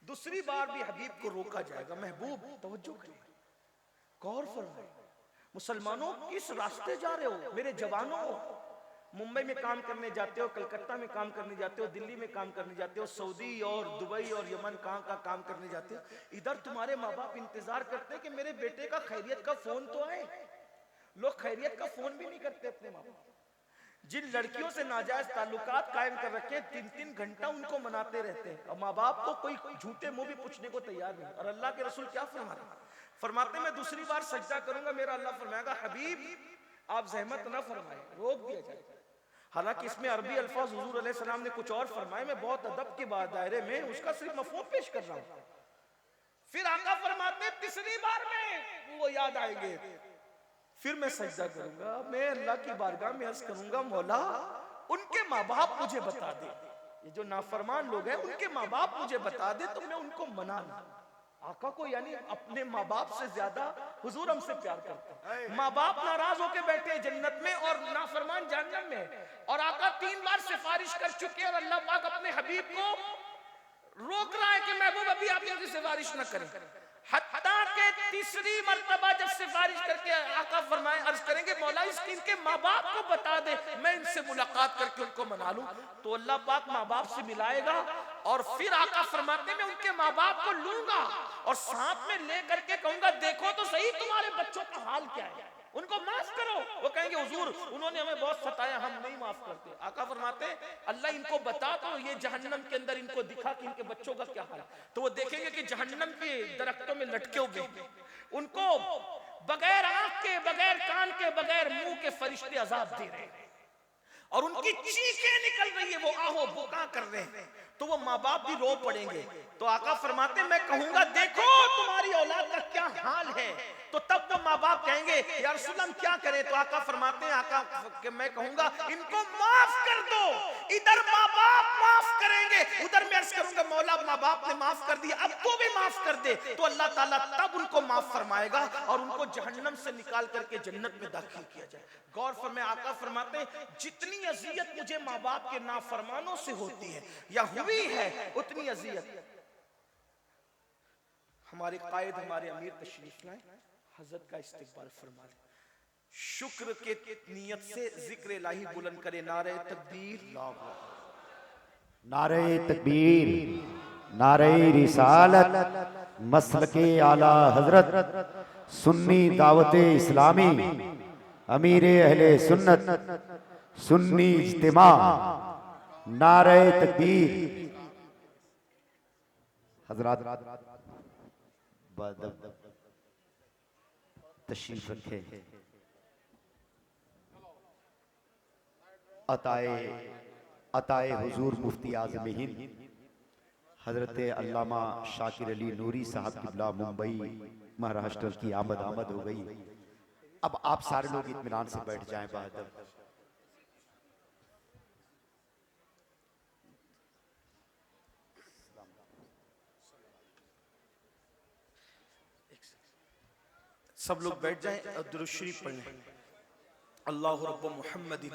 दूसरी बार भी हबीब को रोका जाएगा, महबूब तवज्जो करिए, गौर फरमाइए, मुसलमानों किस रास्ते जा रहे हो? मेरे जवानों, मुंबई में काम करने जाते हो, कलकत्ता में काम करने जाते हो, दिल्ली में काम करने जाते हो, सऊदी और दुबई और यमन कहाँ का काम करने जाते हो, इधर तुम्हारे माँ बाप इंतजार करते हैं कि मेरे बेटे का खैरियत का फोन तो आए। लोग खैरियत का फोन भी नहीं करते अपने माँ बाप। जिन लड़कियों से नाजायज ताल्लुकात कायम कर रखे 3-3 घंटा उनको मनाते रहते हैं और माँ बाप को कोई झूठे मुंह भी पूछने को तैयार नहीं। और अल्लाह के रसूल क्या फरमाते मैं दूसरी बार सजदा करूंगा, मेरा अल्लाह फरमाएगा हबीब आप जहमत ना फरमाए, रोक दिया जाएगा। हालांकि इसमें अरबी अल्फाज हुजूर अलैहि सलाम ने कुछ और फरमाए, मैं बहुत अदब के बाद दायरे में उसका सिर्फ मफहूम पेश कर रहा हूँ। फिर आका फरमाते तीसरी बार में वो याद आएंगे, फिर मैं सजदा करूंगा, मैं अल्लाह की बारगाह में अर्ज करूंगा मौला उनके माँ बाप मुझे बता दे, ये जो नाफरमान लोग हैं उनके माँ बाप मुझे बता दे तो मैं उनको मना लूं। आका को यानी अपने माँ बाप से ज्यादा हुजूर हमसे प्यार करते हैं। माँ बाप नाराज होकर बैठे जन्नत में और नाफरमान जहन्नम में, और आका 3 बार सिफारिश कर चुके और अल्लाह पाक अपने हबीब को रोक रहा है कि महबूब अभी आप इनकी सिफारिश न करें। हत्ता के तीसरी मर्तबा जब सिफारिश करके आका फरमाए अर्ज करेंगे मौला इसकी इनके माँ बाप को बता दे, मैं इनसे मुलाकात करके उनको मना लूं, तो अल्लाह पाक माँ बाप से मिलाएगा और फिर आका फरमाते मैं उनके माँ बाप को लूंगा और साथ में ले करके कहूंगा देखो तो सही तुम्हारे बच्चों का हाल क्या है, उनको माफ करो। वो कहेंगे हुजूर उन्होंने हमें बहुत सताया, हम नहीं माफ करते। आका फरमाते अल्लाह इनको बता दो ये जहन्नम के अंदर इनको दिखा कि इनके बच्चों का क्या हाल, तो वो देखेंगे कि जहन्नम के दरख्तों में लटके हुए उनको बगैर आंख के, बगैर कान के, बगैर मुंह के फरिश्ते अजाब दे रहे हैं और उनकी चीखें निकल रही है, वो आहो बुका कर रहे हैं, तो वो माँ बाप भी रो पड़ेंगे। तो आका फरमाते मैं कहूंगा देखो तुम्हारी औलाद का क्या हाल है, तो तब वो माँ बाप कहेंगे या रसूल हम क्या करें, तो आका फरमाते हैं आका कि मैं कहूंगा इनको माफ कर दो। इधर माँ बाप माफ करेंगे, उधर मैं अर्ज करूंगा मौला माँ बाप ने माफ कर दिया अब तो भी माफ कर दे, तो अल्लाह ताला तब उनको माफ फरमाएगा और उनको जहन्नम से निकाल करके जन्नत में दाखिल किया जाए। गौर फरमाए आका फरमाते जितनी अजियत मुझे माँ बाप के नाफरमानों से होती है या हुई है उतनी अजियत हमारे कायद हमारे अमीर तशरीफ लाए, हजरत का इस्तिकबाल फरमा ले, शुक्र के नियत से जिक्र इलाही बुलंद करे, नारे तकबीर, नारे तकबीर, नारे रिसालत, मसलके आला हजरत, सुन्नी दावते इस्लामी, अमीर अहले सुन्नत, सुन्नी इज्तिमा, नारे तकबीर। हजरात तशरीफ रखे, अताए हुजूर मुफ्ती आज़म हिंद हजरत अल्लामा शाकिर अली नूरी साहब किबला मुंबई महाराष्ट्र की आमद हो गई। अब आप सारे लोग इत्मीनान से बैठ जाएं। बहादुर सब लोग बैठ जाएं और दुरूद शरीफ पढ़ें। अल्लाह रब्ब मुहम्मदिन